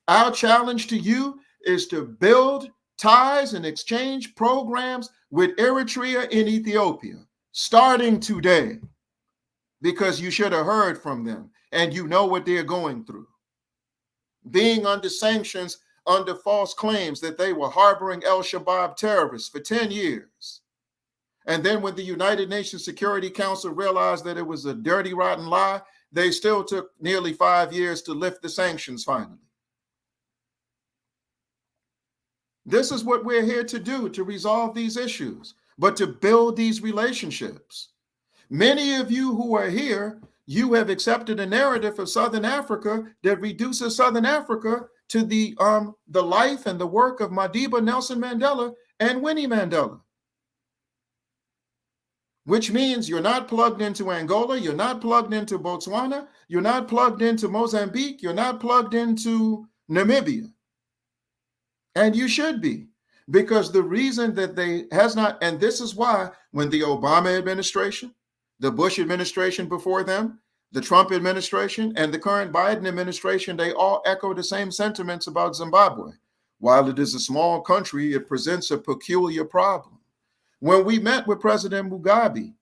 Our challenge to you is to build ties and exchange programs with Eritrea and Ethiopia, starting today, because you should have heard from them and you know what they're going through. Being under sanctions under false claims that they were harboring al-Shabaab terrorists for 10 years. And then when the United Nations Security Council realized that it was a dirty, rotten lie, they still took nearly 5 years to lift the sanctions finally. This is what we're here to do, to resolve these issues, but to build these relationships. Many of you who are here, you have accepted a narrative of Southern Africa that reduces Southern Africa to the life and the work of Madiba Nelson Mandela and Winnie Mandela. Which means you're not plugged into Angola, you're not plugged into Botswana, you're not plugged into Mozambique, you're not plugged into Namibia. And you should be, because the reason that and this is why when the Obama administration, the Bush administration before them, the Trump administration, and the current Biden administration, they all echo the same sentiments about Zimbabwe. While it is a small country, it presents a peculiar problem. When we met with President Mugabe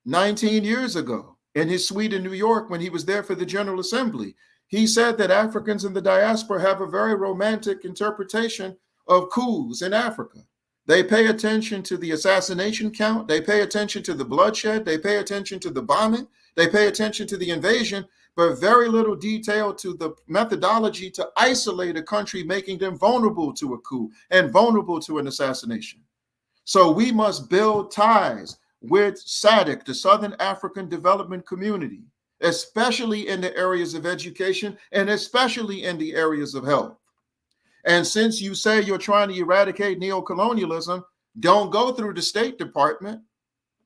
19 years ago in his suite in New York when he was there for the General Assembly, he said that Africans in the diaspora have a very romantic interpretation of coups in Africa. They pay attention to the assassination count, they pay attention to the bloodshed, they pay attention to the bombing, they pay attention to the invasion, but very little detail to the methodology to isolate a country, making them vulnerable to a coup and vulnerable to an assassination. So we must build ties with SADC, the Southern African Development Community, especially in the areas of education and especially in the areas of health. And since you say you're trying to eradicate neo-colonialism, don't go through the State Department,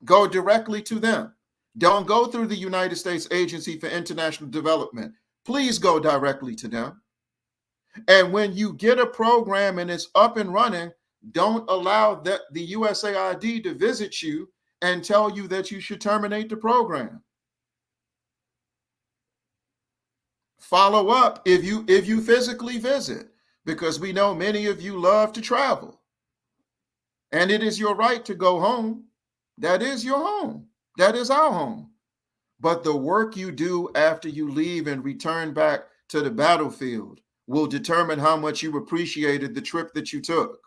go directly to them. Don't go through the United States Agency for International Development. Please go directly to them. And when you get a program and it's up and running, don't allow the USAID to visit you and tell you that you should terminate the program. Follow up if you physically visit, because we know many of you love to travel. And it is your right to go home. That is your home. That is our home. But the work you do after you leave and return back to the battlefield will determine how much you appreciated the trip that you took.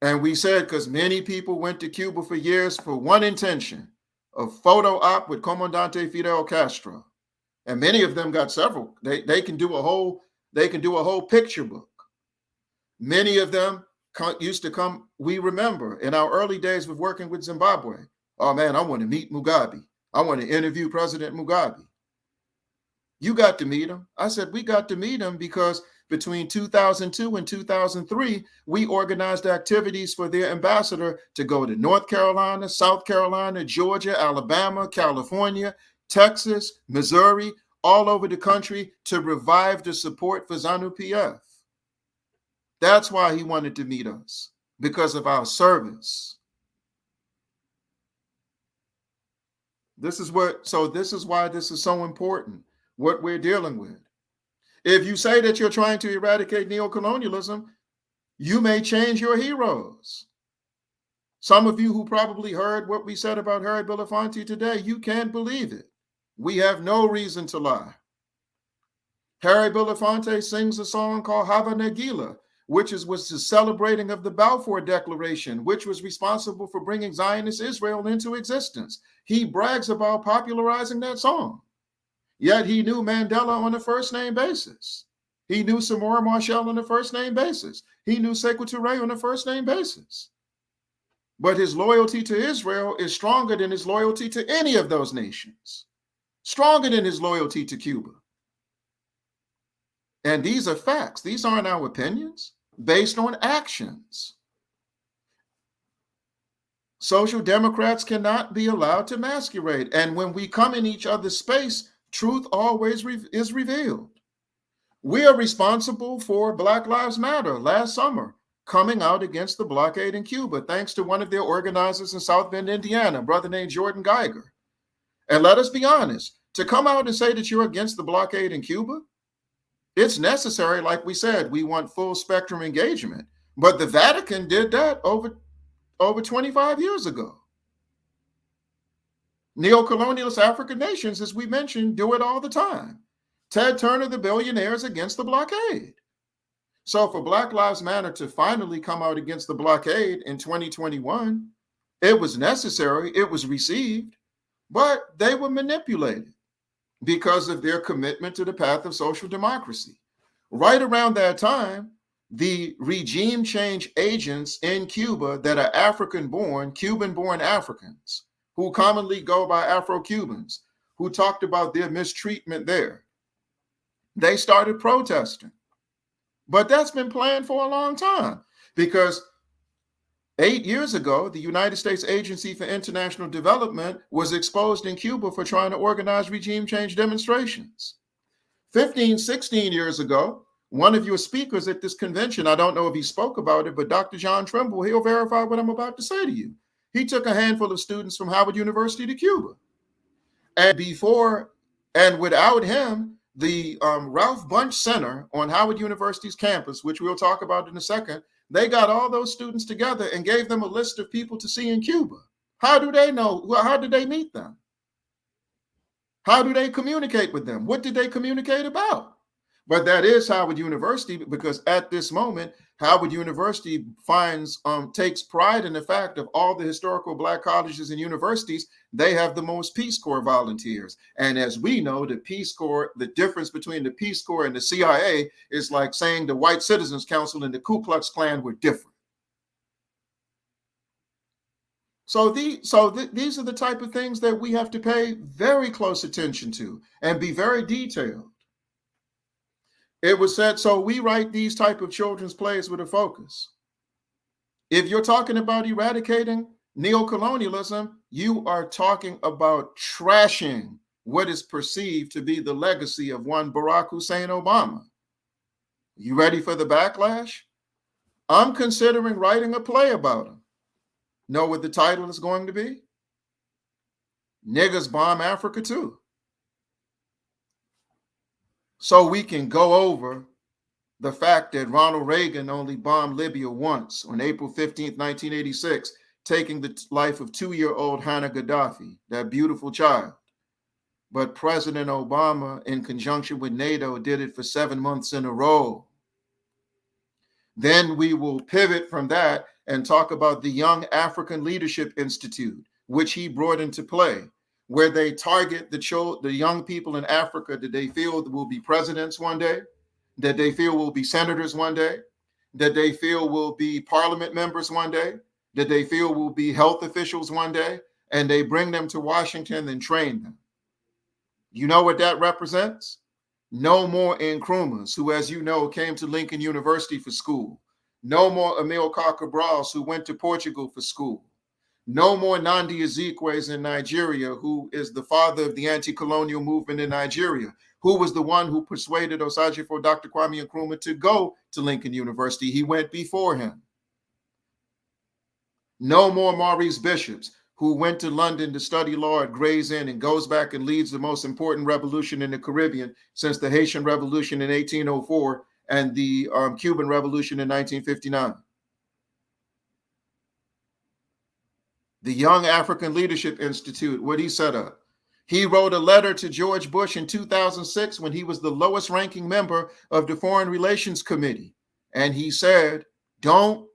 And we said, because many people went to Cuba for years for one intention, a photo op with Comandante Fidel Castro. And many of them got several. They can do a whole picture book. Many of them used to come, we remember in our early days of working with Zimbabwe, oh man, I want to meet Mugabe. I want to interview President Mugabe. You got to meet him. I said, we got to meet him because between 2002 and 2003, we organized activities for their ambassador to go to North Carolina, South Carolina, Georgia, Alabama, California, Texas, Missouri, all over the country to revive the support for ZANU-PF. That's why he wanted to meet us, because of our service. This is why this is so important, what we're dealing with. If you say that you're trying to eradicate neocolonialism, you may change your heroes. Some of you who probably heard what we said about Harry Belafonte today, you can't believe it. We have no reason to lie. Harry Belafonte sings a song called Hava Nagila, which was the celebrating of the Balfour Declaration, which was responsible for bringing Zionist Israel into existence. He brags about popularizing that song. Yet he knew Mandela on a first-name basis. He knew Samora Machel on a first-name basis. He knew Sekou Touré on a first-name basis. But his loyalty to Israel is stronger than his loyalty to any of those nations. Stronger than his loyalty to Cuba. And these are facts. These aren't our opinions, based on actions. Social democrats cannot be allowed to masquerade. And when we come in each other's space, truth always is revealed. We are responsible for Black Lives Matter last summer coming out against the blockade in Cuba, thanks to one of their organizers in South Bend, Indiana, a brother named Jordan Geiger. And let us be honest, to come out and say that you're against the blockade in Cuba, it's necessary. Like we said, we want full spectrum engagement. But the Vatican did that over 25 years ago. Neo-colonialist African nations, as we mentioned, do it all the time. Ted Turner, the billionaire, is against the blockade. So for Black Lives Matter to finally come out against the blockade in 2021, it was necessary, it was received, but they were manipulated because of their commitment to the path of social democracy. Right around that time, the regime change agents in Cuba that are African-born, Cuban-born Africans, who commonly go by Afro-Cubans, who talked about their mistreatment there, they started protesting. But that's been planned for a long time, because 8 years ago, the United States Agency for International Development was exposed in Cuba for trying to organize regime change demonstrations. 15, 16 years ago, one of your speakers at this convention, I don't know if he spoke about it, but Dr. John Trimble, he'll verify what I'm about to say to you. He took a handful of students from Howard University to Cuba. And without him, the Ralph Bunche Center on Howard University's campus, which we'll talk about in a second, they got all those students together and gave them a list of people to see in Cuba. How do they know? Well, how did they meet them? How do they communicate with them? What did they communicate about? But that is Howard University, because at this moment, Howard University takes pride in the fact of all the historical Black colleges and universities, they have the most Peace Corps volunteers. And as we know, the Peace Corps, the difference between the Peace Corps and the CIA is like saying the White Citizens Council and the Ku Klux Klan were different. These are the type of things that we have to pay very close attention to and be very detailed. It was said, so we write these type of children's plays with a focus. If you're talking about eradicating neocolonialism, you are talking about trashing what is perceived to be the legacy of one Barack Hussein Obama. You ready for the backlash? I'm considering writing a play about him. Know what the title is going to be? Niggas Bomb Africa Too. So we can go over the fact that Ronald Reagan only bombed Libya once on April 15th, 1986, taking the life of 2-year-old Hannah Gaddafi, that beautiful child. But President Obama, in conjunction with NATO, did it for 7 months in a row. Then we will pivot from that and talk about the Young African Leadership Institute, which he brought into play, where they target the young people in Africa that they feel will be presidents one day, that they feel will be senators one day, that they feel will be parliament members one day, that they feel will be health officials one day, and they bring them to Washington and train them. You know what that represents? No more Nkrumahs, who, as you know, came to Lincoln University for school. No more Amilcar Cabrals, who went to Portugal for school. No more Nnamdi Azikiwe's in Nigeria, who is the father of the anti-colonial movement in Nigeria, who was the one who persuaded Osajifo Dr. Kwame Nkrumah to go to Lincoln University. He went before him. No more Maurice Bishops, who went to London to study law at Gray's Inn and goes back and leads the most important revolution in the Caribbean since the Haitian Revolution in 1804 and the Cuban Revolution in 1959. The Young African Leadership Institute, what he set up. He wrote a letter to George Bush in 2006 when he was the lowest ranking member of the Foreign Relations Committee. And he said, don't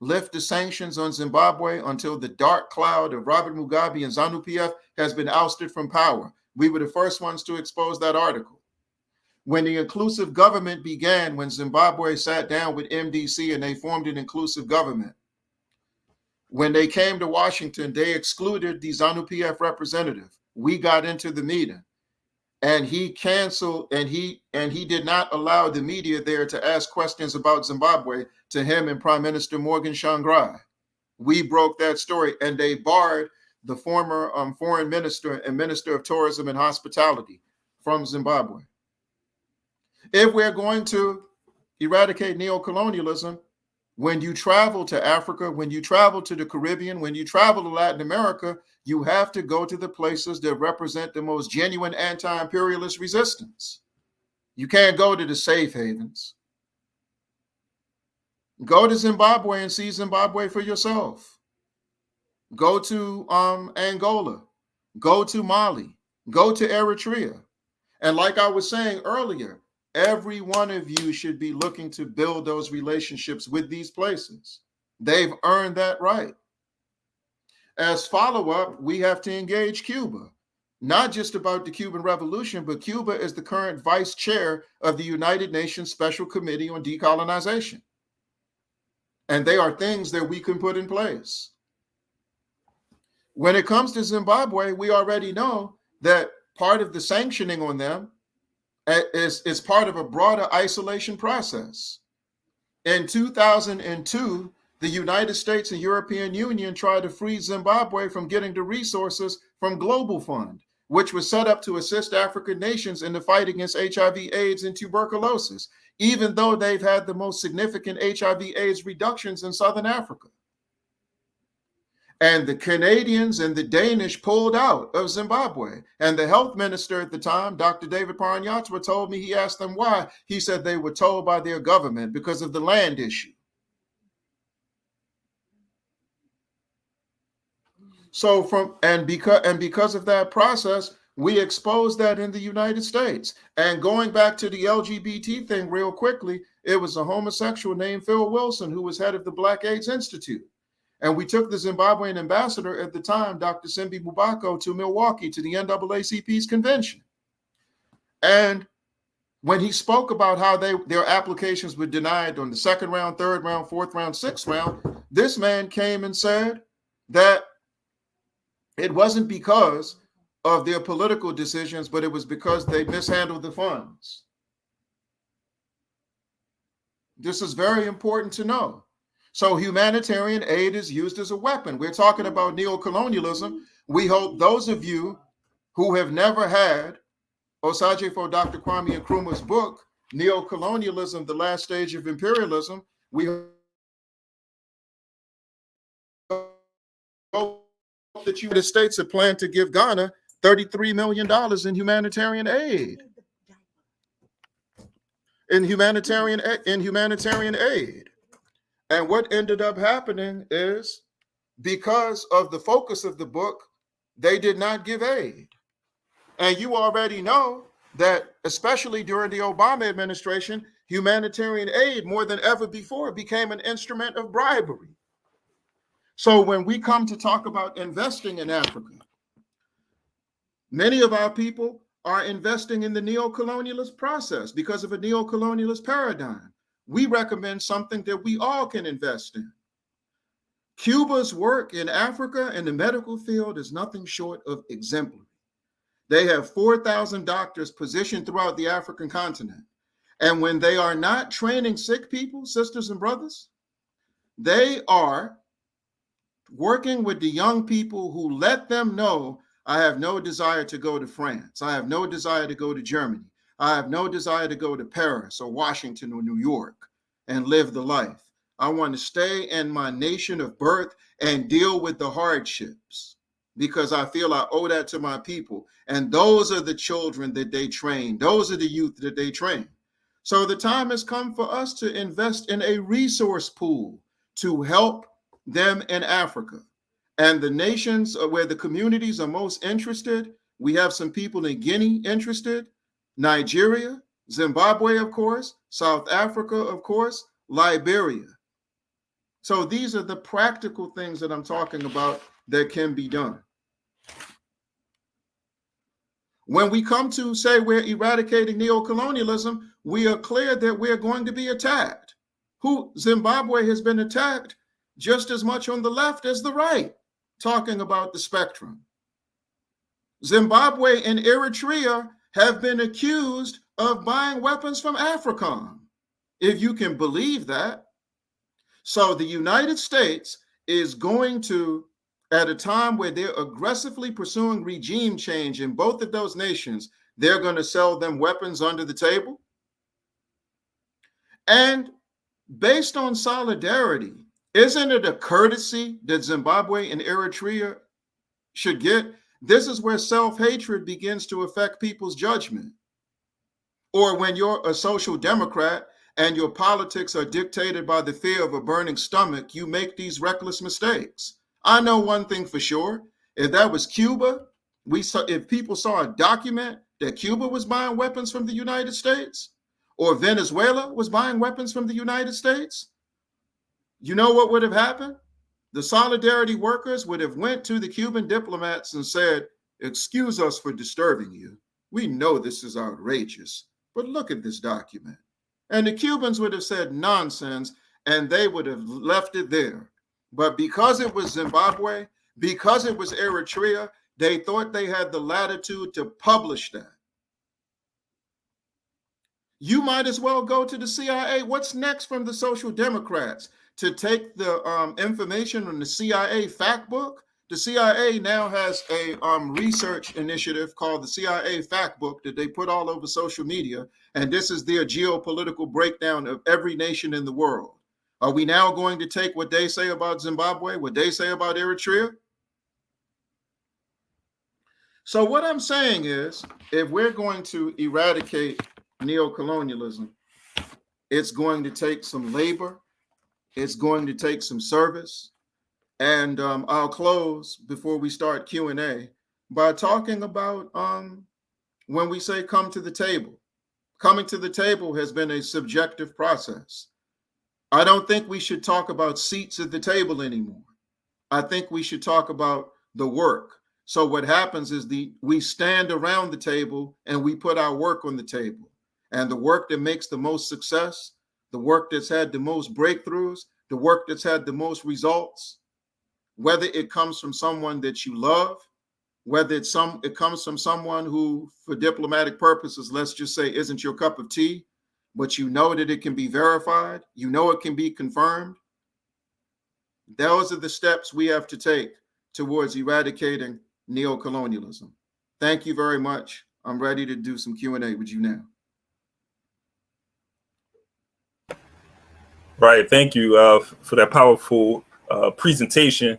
lift the sanctions on Zimbabwe until the dark cloud of Robert Mugabe and ZANU-PF has been ousted from power. We were the first ones to expose that article. When the inclusive government began, when Zimbabwe sat down with MDC and they formed an inclusive government, when they came to Washington, they excluded the ZANU-PF representative. We got into the meeting and he canceled and he did not allow the media there to ask questions about Zimbabwe to him and Prime Minister Morgan Tsvangirai. We broke that story and they barred the former foreign minister and minister of tourism and hospitality from Zimbabwe. If we're going to eradicate neocolonialism, when you travel to Africa, when you travel to the Caribbean, when you travel to Latin America, you have to go to the places that represent the most genuine anti-imperialist resistance. You can't go to the safe havens. Go to Zimbabwe and see Zimbabwe for yourself. Go to Angola. Go to Mali. Go to Eritrea. And like I was saying earlier, every one of you should be looking to build those relationships with these places. They've earned that right. As follow-up, we have to engage Cuba, not just about the Cuban Revolution, but Cuba is the current vice chair of the United Nations Special Committee on Decolonization. And they are things that we can put in place. When it comes to Zimbabwe, we already know that part of the sanctioning on them is part of a broader isolation process. In 2002, the United States and European Union tried to free Zimbabwe from getting the resources from Global Fund, which was set up to assist African nations in the fight against HIV, AIDS, and tuberculosis, even though they've had the most significant HIV, AIDS reductions in Southern Africa. And the Canadians and the Danish pulled out of Zimbabwe. And the health minister at the time, Dr. David Paranyatwa, told me, he asked them why. He said they were told by their government because of the land issue. So because of that process, we exposed that in the United States. And going back to the LGBT thing real quickly, it was a homosexual named Phil Wilson who was head of the Black AIDS Institute. And we took the Zimbabwean ambassador at the time, Dr. Simbi Bubako, to Milwaukee to the NAACP's convention. And when he spoke about how their applications were denied on the second round, third round, fourth round, sixth round, this man came and said that It wasn't because of their political decisions, but it was because they mishandled the funds. This is very important to know. So humanitarian aid is used as a weapon. We're talking about neo-colonialism. We hope those of you who have never had Osajifo Dr. Kwame Nkrumah's book, Neo-Colonialism, The Last Stage of Imperialism, we hope that the United States have planned to give Ghana $33 million in humanitarian aid. In humanitarian aid. And what ended up happening is, because of the focus of the book, they did not give aid. And you already know that, especially during the Obama administration, humanitarian aid, more than ever before, became an instrument of bribery. So when we come to talk about investing in Africa, many of our people are investing in the neo-colonialist process because of a neo-colonialist paradigm. We recommend something that we all can invest in. Cuba's work in Africa in the medical field is nothing short of exemplary. They have 4,000 doctors positioned throughout the African continent. And when they are not training sick people, sisters and brothers, they are working with the young people who let them know, I have no desire to go to France. I have no desire to go to Germany. I have no desire to go to Paris or Washington or New York and live the life. I want to stay in my nation of birth and deal with the hardships because I feel I owe that to my people. And those are the children that they train. Those are the youth that they train. So the time has come for us to invest in a resource pool to help them in Africa. And the nations where the communities are most interested, we have some people in Guinea interested, Nigeria, Zimbabwe, of course, South Africa, of course, Liberia. So these are the practical things that I'm talking about that can be done. When we come to say we're eradicating neo-colonialism, we are clear that we're going to be attacked. Zimbabwe has been attacked just as much on the left as the right, talking about the spectrum. Zimbabwe and Eritrea have been accused of buying weapons from AFRICOM, if you can believe that. So the United States is going to, at a time where they're aggressively pursuing regime change in both of those nations, they're going to sell them weapons under the table. And based on solidarity, isn't it a courtesy that Zimbabwe and Eritrea should get? This is where self-hatred begins to affect people's judgment. Or when you're a social democrat and your politics are dictated by the fear of a burning stomach, you make these reckless mistakes. I know one thing for sure. If that was Cuba, if people saw a document that Cuba was buying weapons from the United States, or Venezuela was buying weapons from the United States, you know what would have happened? The solidarity workers would have went to the Cuban diplomats and said, excuse us for disturbing you. We know this is outrageous, but look at this document. And the Cubans would have said nonsense, and they would have left it there. But because it was Zimbabwe, because it was Eritrea, they thought they had the latitude to publish that. You might as well go to the CIA. What's next from the Social Democrats? To take the information from the CIA fact book? The CIA now has a research initiative called the CIA Fact Book that they put all over social media. And this is their geopolitical breakdown of every nation in the world. Are we now going to take what they say about Zimbabwe, what they say about Eritrea? So what I'm saying is, if we're going to eradicate neo-colonialism, it's going to take some labor. It's going to take some service. And I'll close before we start Q&A by talking about when we say come to the table. Coming to the table has been a subjective process. I don't think we should talk about seats at the table anymore. I think we should talk about the work. So what happens is we stand around the table and we put our work on the table. And the work that makes the most success, the work that's had the most breakthroughs, the work that's had the most results, whether it comes from someone that you love whether it comes from someone who, for diplomatic purposes, let's just say, isn't your cup of tea, but you know that it can be verified, you know it can be confirmed. Those are the steps we have to take towards eradicating neocolonialism. Thank you very much. I'm ready to do some Q&A with you now. Right. Thank you for that powerful presentation.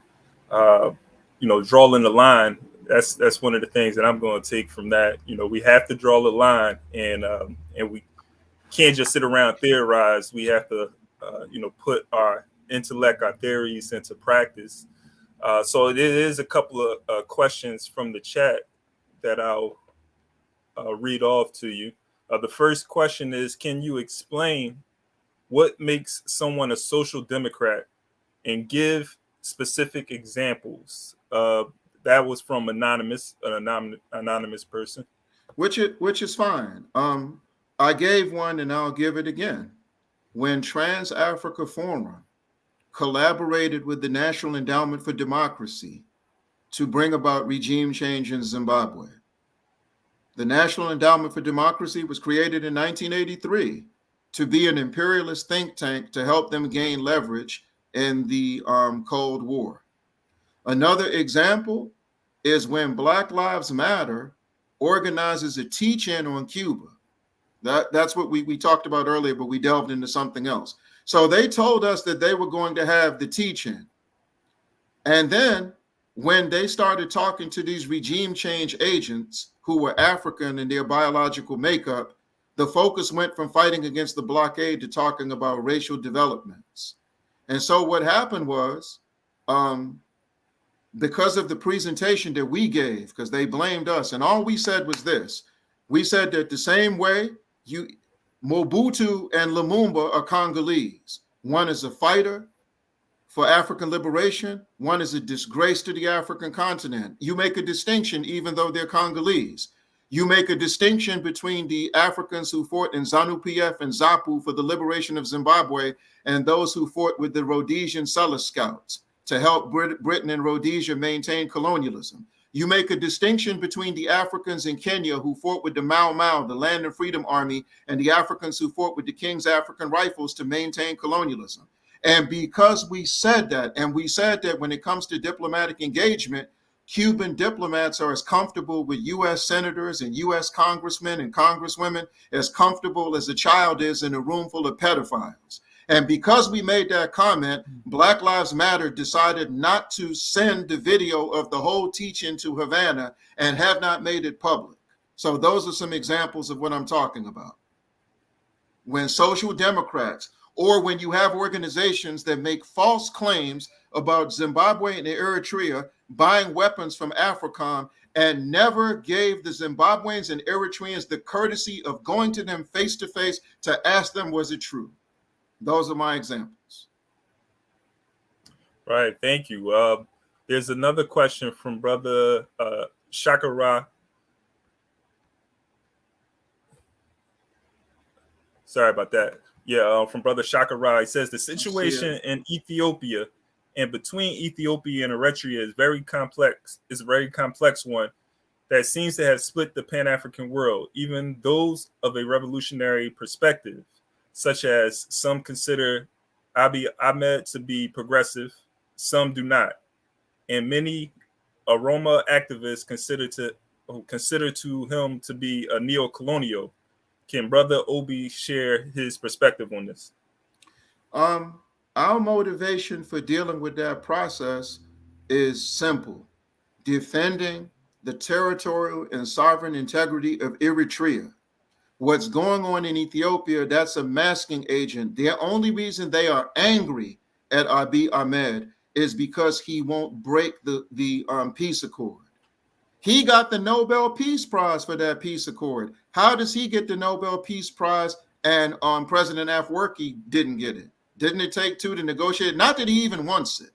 Drawing the line. That's one of the things that I'm going to take from that. We have to draw the line, and we can't just sit around and theorize. We have to, put our intellect, our theories into practice. So it is a couple of questions from the chat that I'll read off to you. The first question is, can you explain what makes someone a social democrat and give specific examples? That was from an anonymous person. Which is fine. I gave one and I'll give it again. When Trans Africa Forum collaborated with the National Endowment for Democracy to bring about regime change in Zimbabwe. The National Endowment for Democracy was created in 1983 to be an imperialist think tank to help them gain leverage in the Cold War. Another example is when Black Lives Matter organizes a teach-in on Cuba. That's what we talked about earlier, but we delved into something else. So they told us that they were going to have the teach-in. And then when they started talking to these regime change agents who were African in their biological makeup, the focus went from fighting against the blockade to talking about racial developments. And so what happened was, because of the presentation that we gave, because they blamed us, and all we said was this: we said that the same way Mobutu and Lumumba are Congolese. One is a fighter for African liberation. One is a disgrace to the African continent. You make a distinction, even though they're Congolese. You make a distinction between the Africans who fought in ZANU-PF and ZAPU for the liberation of Zimbabwe and those who fought with the Rhodesian Sulla Scouts to help Britain and Rhodesia maintain colonialism. You make a distinction between the Africans in Kenya who fought with the Mau Mau, the Land and Freedom Army, and the Africans who fought with the King's African Rifles to maintain colonialism. And because we said that, and we said that when it comes to diplomatic engagement, Cuban diplomats are as comfortable with U.S. senators and U.S. congressmen and congresswomen as comfortable as a child is in a room full of pedophiles. And because we made that comment, Black Lives Matter decided not to send the video of the whole teaching to Havana and have not made it public. So those are some examples of what I'm talking about. When social democrats, or when you have organizations that make false claims about Zimbabwe and Eritrea buying weapons from AFRICOM and never gave the Zimbabweans and Eritreans the courtesy of going to them face to face to ask them, was it true? Those are my examples. Right. Thank you. There's another question from Brother Shakara. Sorry about that. Yeah, from Brother Shakara. He says the situation in Ethiopia and between Ethiopia and Eritrea is very complex. It's a very complex one that seems to have split the Pan-African world, even those of a revolutionary perspective, such as some consider Abiy Ahmed to be progressive, some do not, and many Aroma activists consider him to be a neo-colonial. Can Brother Obi share his perspective on this? Our motivation for dealing with that process is simple: defending the territorial and sovereign integrity of Eritrea. What's going on in Ethiopia, that's a masking agent. The only reason they are angry at Abiy Ahmed is because he won't break the peace accord. He got the Nobel Peace Prize for that peace accord. How does he get the Nobel Peace Prize and President Afwerki didn't get it? Didn't it take two to negotiate? Not that he even wants it.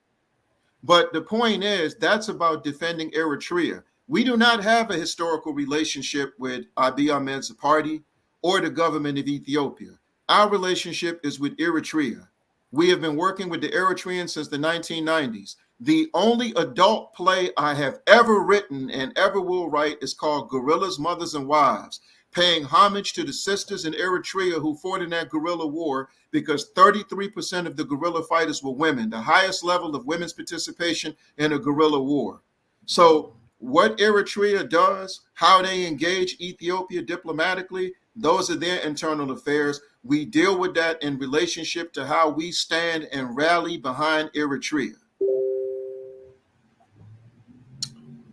But the point is, that's about defending Eritrea. We do not have a historical relationship with Abiy Ahmed's party or the government of Ethiopia. Our relationship is with Eritrea. We have been working with the Eritreans since the 1990s. The only adult play I have ever written and ever will write is called Guerrillas, Mothers, and Wives, paying homage to the sisters in Eritrea who fought in that guerrilla war, because 33% of the guerrilla fighters were women, the highest level of women's participation in a guerrilla war. So what Eritrea does, how they engage Ethiopia diplomatically, those are their internal affairs. We deal with that in relationship to how we stand and rally behind Eritrea.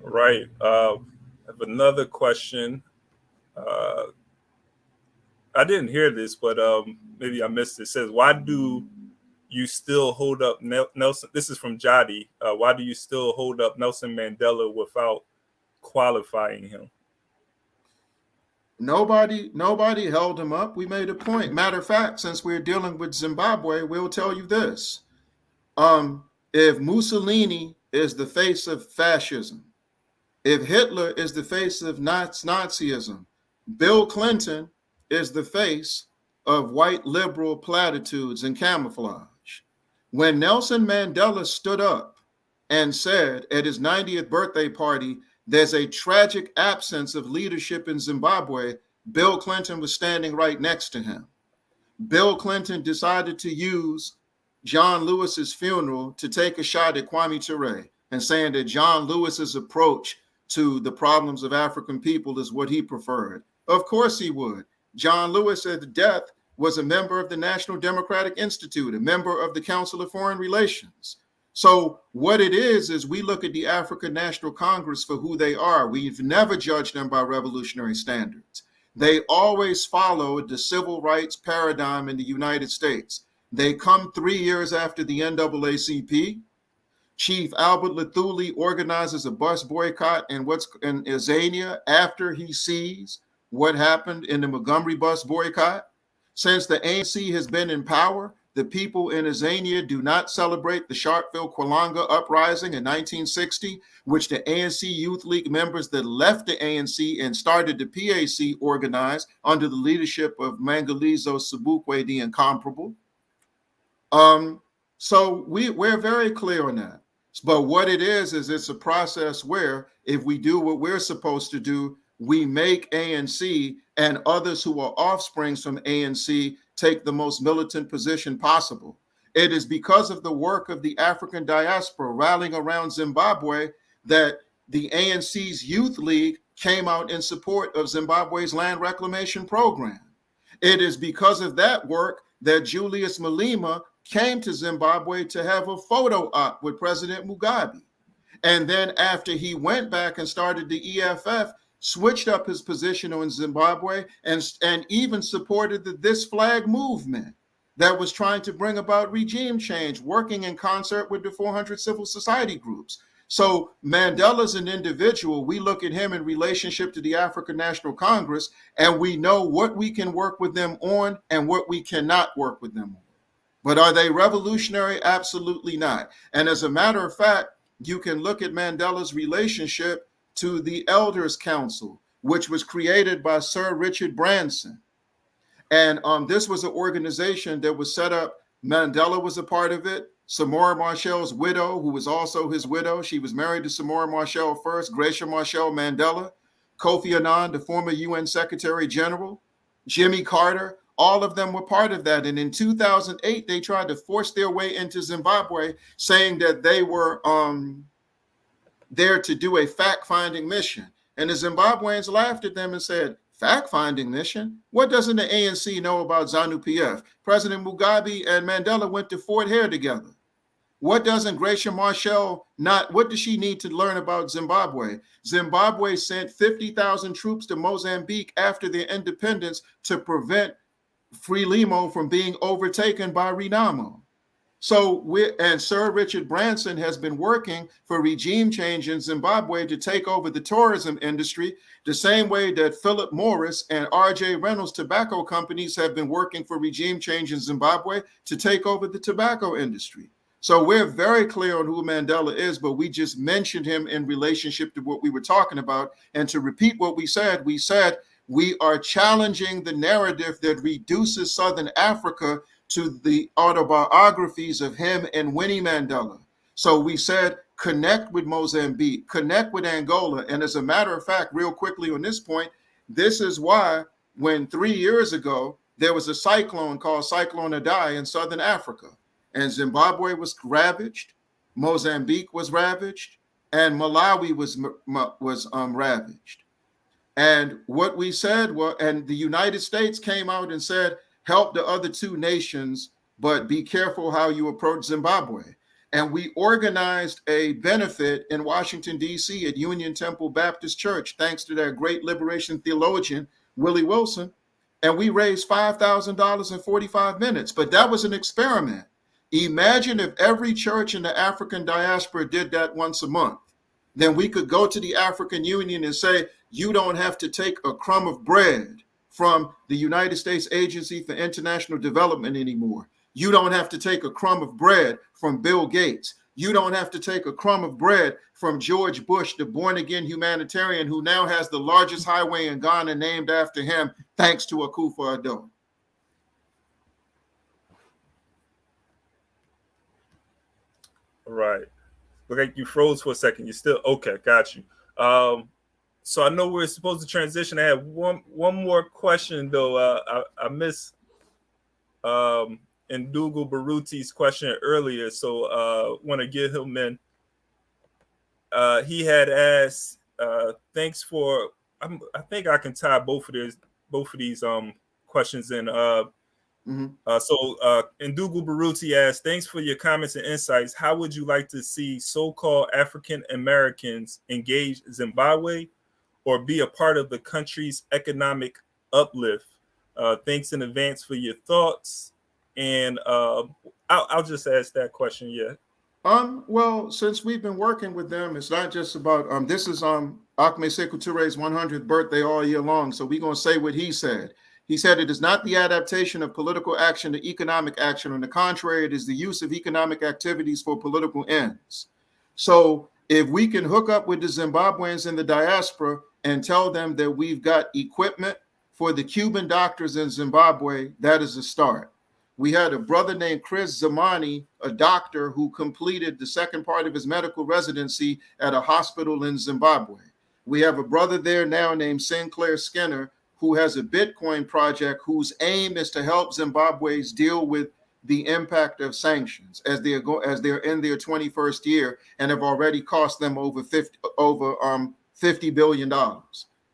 Right. I have another question. I didn't hear this, but maybe I missed it. It says, why do you still hold up Nelson? This is from Jadi. Why do you still hold up Nelson Mandela without qualifying him? Nobody held him up. We made a point. Matter of fact, since we're dealing with Zimbabwe, we'll tell you this. If Mussolini is the face of fascism, if Hitler is the face of Nazism, Bill Clinton is the face of white liberal platitudes and camouflage. When Nelson Mandela stood up and said at his 90th birthday party, there's a tragic absence of leadership in Zimbabwe, Bill Clinton was standing right next to him. Bill Clinton decided to use John Lewis's funeral to take a shot at Kwame Ture and saying that John Lewis's approach to the problems of African people is what he preferred. Of course he would. John Lewis at death was a member of the National Democratic Institute, a member of the Council of Foreign Relations. So what it is we look at the African National Congress for who they are. We've never judged them by revolutionary standards. They always followed the civil rights paradigm in the United States. They come 3 years after the NAACP. Chief Albert Luthuli organizes a bus boycott in Azania after he sees what happened in the Montgomery bus boycott. Since the ANC has been in power, the people in Azania do not celebrate the Sharpeville-Kwalanga uprising in 1960, which the ANC Youth League members that left the ANC and started the PAC organized under the leadership of Mangalizo Sobukwe the Incomparable. So we're very clear on that. But what it is it's a process where if we do what we're supposed to do, we make ANC and others who are offsprings from ANC take the most militant position possible. It is because of the work of the African diaspora rallying around Zimbabwe that the ANC's Youth League came out in support of Zimbabwe's land reclamation program. It is because of that work that Julius Malema came to Zimbabwe to have a photo op with President Mugabe. And then after he went back and started the EFF, switched up his position on Zimbabwe and even supported the This Flag movement that was trying to bring about regime change, working in concert with the 400 civil society groups. So Mandela's an individual. We look at him in relationship to the African National Congress, and we know what we can work with them on and what we cannot work with them on. But are they revolutionary? Absolutely not. And as a matter of fact, you can look at Mandela's relationship to the Elders Council, which was created by Sir Richard Branson. And this was an organization that was set up. Mandela was a part of it. Samora Machel widow, who was also his widow, she was married to Samora Machel first, Gracia Machel Mandela, Kofi Annan, the former UN Secretary General, Jimmy Carter, all of them were part of that. And in 2008, they tried to force their way into Zimbabwe, saying that they were there to do a fact-finding mission. And the Zimbabweans laughed at them and said, fact-finding mission? What doesn't the ANC know about ZANU-PF? President Mugabe and Mandela went to Fort Hare together. What doesn't Gracia Machel what does she need to learn about Zimbabwe? Zimbabwe sent 50,000 troops to Mozambique after their independence to prevent Frelimo from being overtaken by Renamo. So Sir Richard Branson has been working for regime change in Zimbabwe to take over the tourism industry, the same way that Philip Morris and R.J. Reynolds tobacco companies have been working for regime change in Zimbabwe to take over the tobacco industry. So we're very clear on who Mandela is, but we just mentioned him in relationship to what we were talking about. And to repeat what we said we are challenging the narrative that reduces Southern Africa to the autobiographies of him and Winnie Mandela. So we said, connect with Mozambique, connect with Angola. And as a matter of fact, real quickly on this point, this is why when 3 years ago, there was a cyclone called Cyclone Idai in Southern Africa, and Zimbabwe was ravaged, Mozambique was ravaged, and Malawi was ravaged. And what we said was, and the United States came out and said, help the other two nations, but be careful how you approach Zimbabwe. And we organized a benefit in Washington, D.C. at Union Temple Baptist Church, thanks to that great liberation theologian, Willie Wilson. And we raised $5,000 in 45 minutes. But that was an experiment. Imagine if every church in the African diaspora did that once a month. Then we could go to the African Union and say, you don't have to take a crumb of bread from the United States Agency for International Development anymore. You don't have to take a crumb of bread from Bill Gates. You don't have to take a crumb of bread from George Bush, the born-again humanitarian who now has the largest highway in Ghana named after him, thanks to Akufo-Addo. Right. Look like you froze for a second. You're still okay. Got you. So I know we're supposed to transition. I have one more question though. I missed Ndugu Baruti's question earlier, so want to get him in. He had asked, "Thanks for." I think I can tie both of these questions in. So Ndugu Baruti asked, "Thanks for your comments and insights. How would you like to see so-called African Americans engage Zimbabwe or be a part of the country's economic uplift? Thanks in advance for your thoughts." And I'll just ask that question. Yeah. Well, since we've been working with them, it's not just about this is Ahmed Sekou Touré's 100th birthday all year long. So we're gonna say what he said. He said it is not the adaptation of political action to economic action. On the contrary, it is the use of economic activities for political ends. So if we can hook up with the Zimbabweans in the diaspora and tell them that we've got equipment for the Cuban doctors in Zimbabwe, that is a start. We had a brother named Chris Zamani, a doctor who completed the second part of his medical residency at a hospital in Zimbabwe. We have a brother there now named Sinclair Skinner, who has a Bitcoin project whose aim is to help Zimbabweans deal with the impact of sanctions as they're in their 21st year and have already cost them over $50 billion.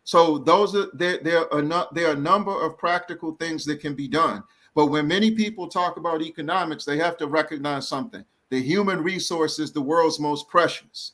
So there are a number of practical things that can be done. But when many people talk about economics, they have to recognize something. The human resource is the world's most precious.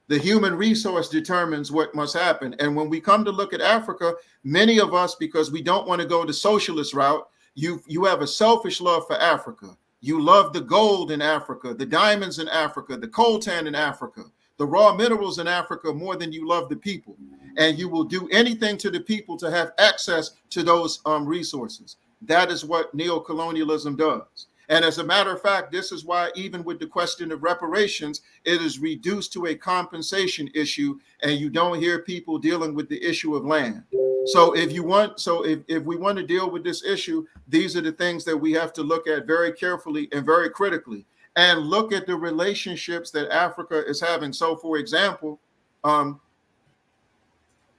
The human resource determines what must happen. And when we come to look at Africa, many of us, because we don't want to go the socialist route, you have a selfish love for Africa. You love the gold in Africa, the diamonds in Africa, the coltan in Africa, the raw minerals in Africa more than you love the people. And you will do anything to the people to have access to those resources. That is what neocolonialism does. And as a matter of fact, this is why even with the question of reparations, it is reduced to a compensation issue, and you don't hear people dealing with the issue of land. So if we want to deal with this issue, these are the things that we have to look at very carefully and very critically, and look at the relationships that Africa is having. So for example,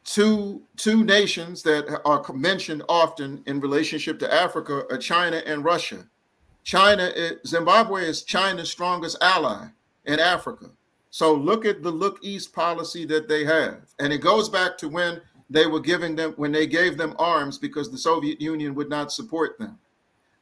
two nations that are mentioned often in relationship to Africa are China and Russia. Zimbabwe is China's strongest ally in Africa. So look at the look east policy that they have. And it goes back to when they gave them arms because the Soviet Union would not support them.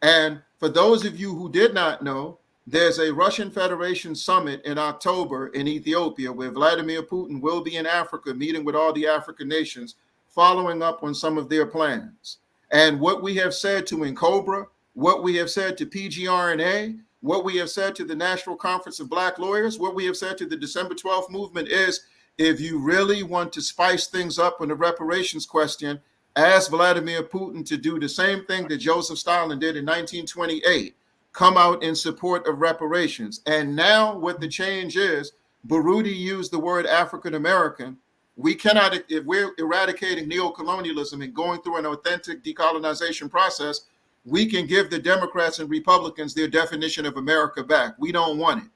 And for those of you who did not know, there's a Russian Federation summit in October in Ethiopia where Vladimir Putin will be in Africa meeting with all the African nations, following up on some of their plans. And what we have said to NCOBRA, what we have said to PGRNA, what we have said to the National Conference of Black Lawyers, what we have said to the December 12th movement is, if you really want to spice things up on the reparations question, ask Vladimir Putin to do the same thing that Joseph Stalin did in 1928, come out in support of reparations. And now what the change is, Baruti used the word African American. We cannot, if we're eradicating neocolonialism and going through an authentic decolonization process, we can give the Democrats and Republicans their definition of America back. We don't want it.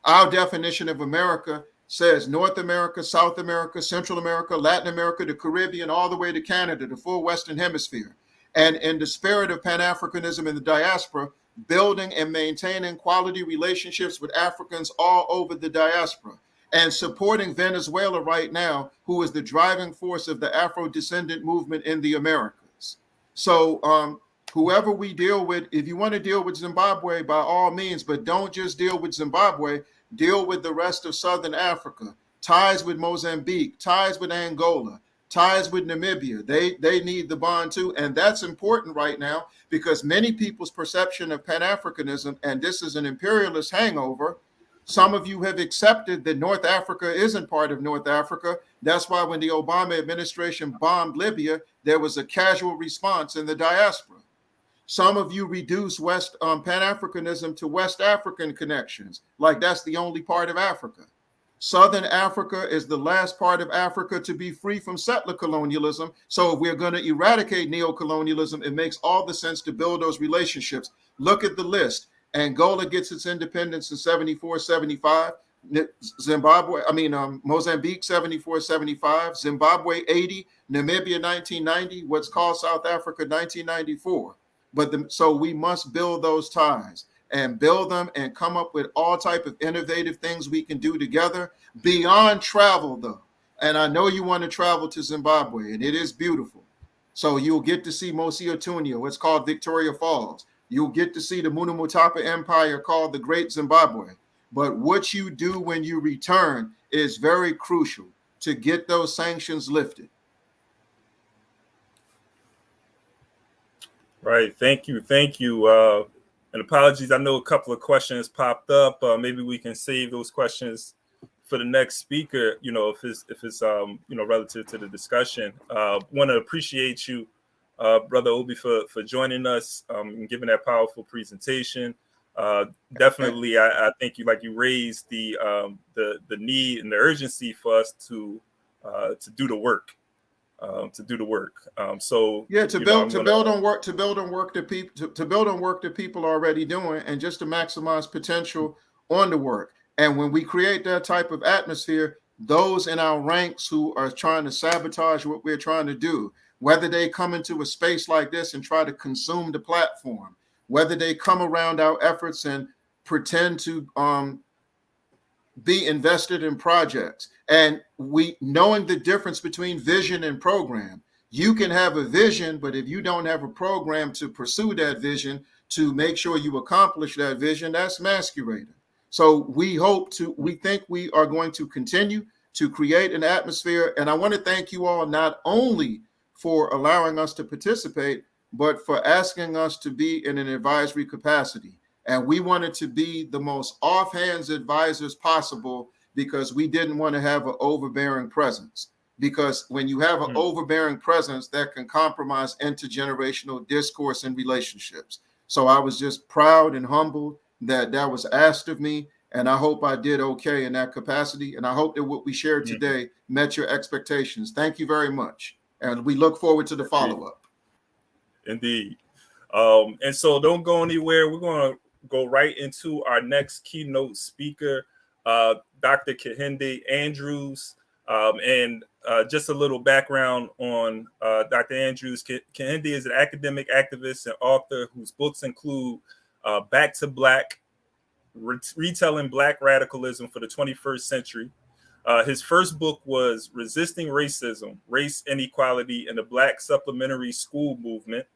Our definition of America says North America, South America, Central America, Latin America, the Caribbean, all the way to Canada, the full Western Hemisphere. And in the spirit of Pan-Africanism in the diaspora, building and maintaining quality relationships with Africans all over the diaspora, and supporting Venezuela right now, who is the driving force of the Afro-descendant movement in the Americas. So whoever we deal with, if you want to deal with Zimbabwe, by all means, but don't just deal with Zimbabwe, deal with the rest of Southern Africa, ties with Mozambique, ties with Angola, ties with Namibia. They need the bond too. And that's important right now because many people's perception of Pan-Africanism, and this is an imperialist hangover, some of you have accepted that North Africa isn't part of North Africa. That's why when the Obama administration bombed Libya, there was a casual response in the diaspora. Some of you reduce Pan-Africanism to West African connections, like that's the only part of Africa. Southern Africa is the last part of Africa to be free from settler colonialism. So if we're going to eradicate neo-colonialism, it makes all the sense to build those relationships. Look at the list. Angola gets its independence in 74, 75. Mozambique 74, 75. Zimbabwe 80. Namibia 1990. What's called South Africa 1994. So we must build those ties and build them and come up with all type of innovative things we can do together beyond travel, though. And I know you want to travel to Zimbabwe, and it is beautiful. So you'll get to see Mosi Otunya, what's called Victoria Falls. You'll get to see the Munumutapa Empire called the Great Zimbabwe. But what you do when you return is very crucial to get those sanctions lifted. Right. Thank you. And apologies. I know a couple of questions popped up. Maybe we can save those questions for the next speaker. If it's relative to the discussion. Want to appreciate you, Brother Obi, for joining us and giving that powerful presentation. Definitely, I think you raised the need and the urgency for us to do the work. To build on work that people are already doing, and just to maximize potential on the work. And when we create that type of atmosphere, those in our ranks who are trying to sabotage what we're trying to do, whether they come into a space like this and try to consume the platform, whether they come around our efforts and pretend to be invested in projects, and we knowing the difference between vision and program. You can have a vision, but if you don't have a program to pursue that vision, to make sure you accomplish that vision, that's masquerading. So we think we are going to continue to create an atmosphere. And I want to thank you all not only for allowing us to participate, but for asking us to be in an advisory capacity. And we wanted to be the most offhands advisors possible because we didn't want to have an overbearing presence. Because when you have an overbearing presence, that can compromise intergenerational discourse and relationships. So I was just proud and humbled that was asked of me. And I hope I did okay in that capacity. And I hope that what we shared today met your expectations. Thank you very much. And we look forward to the follow-up. Indeed. And so don't go anywhere. We're going to go right into our next keynote speaker, Dr. Kehinde Andrews. And just a little background on Dr. Andrews. Kehinde is an academic activist and author whose books include Back to Black, Retelling Black Radicalism for the 21st Century. His first book was Resisting Racism, Race Inequality in the Black Supplementary School Movement,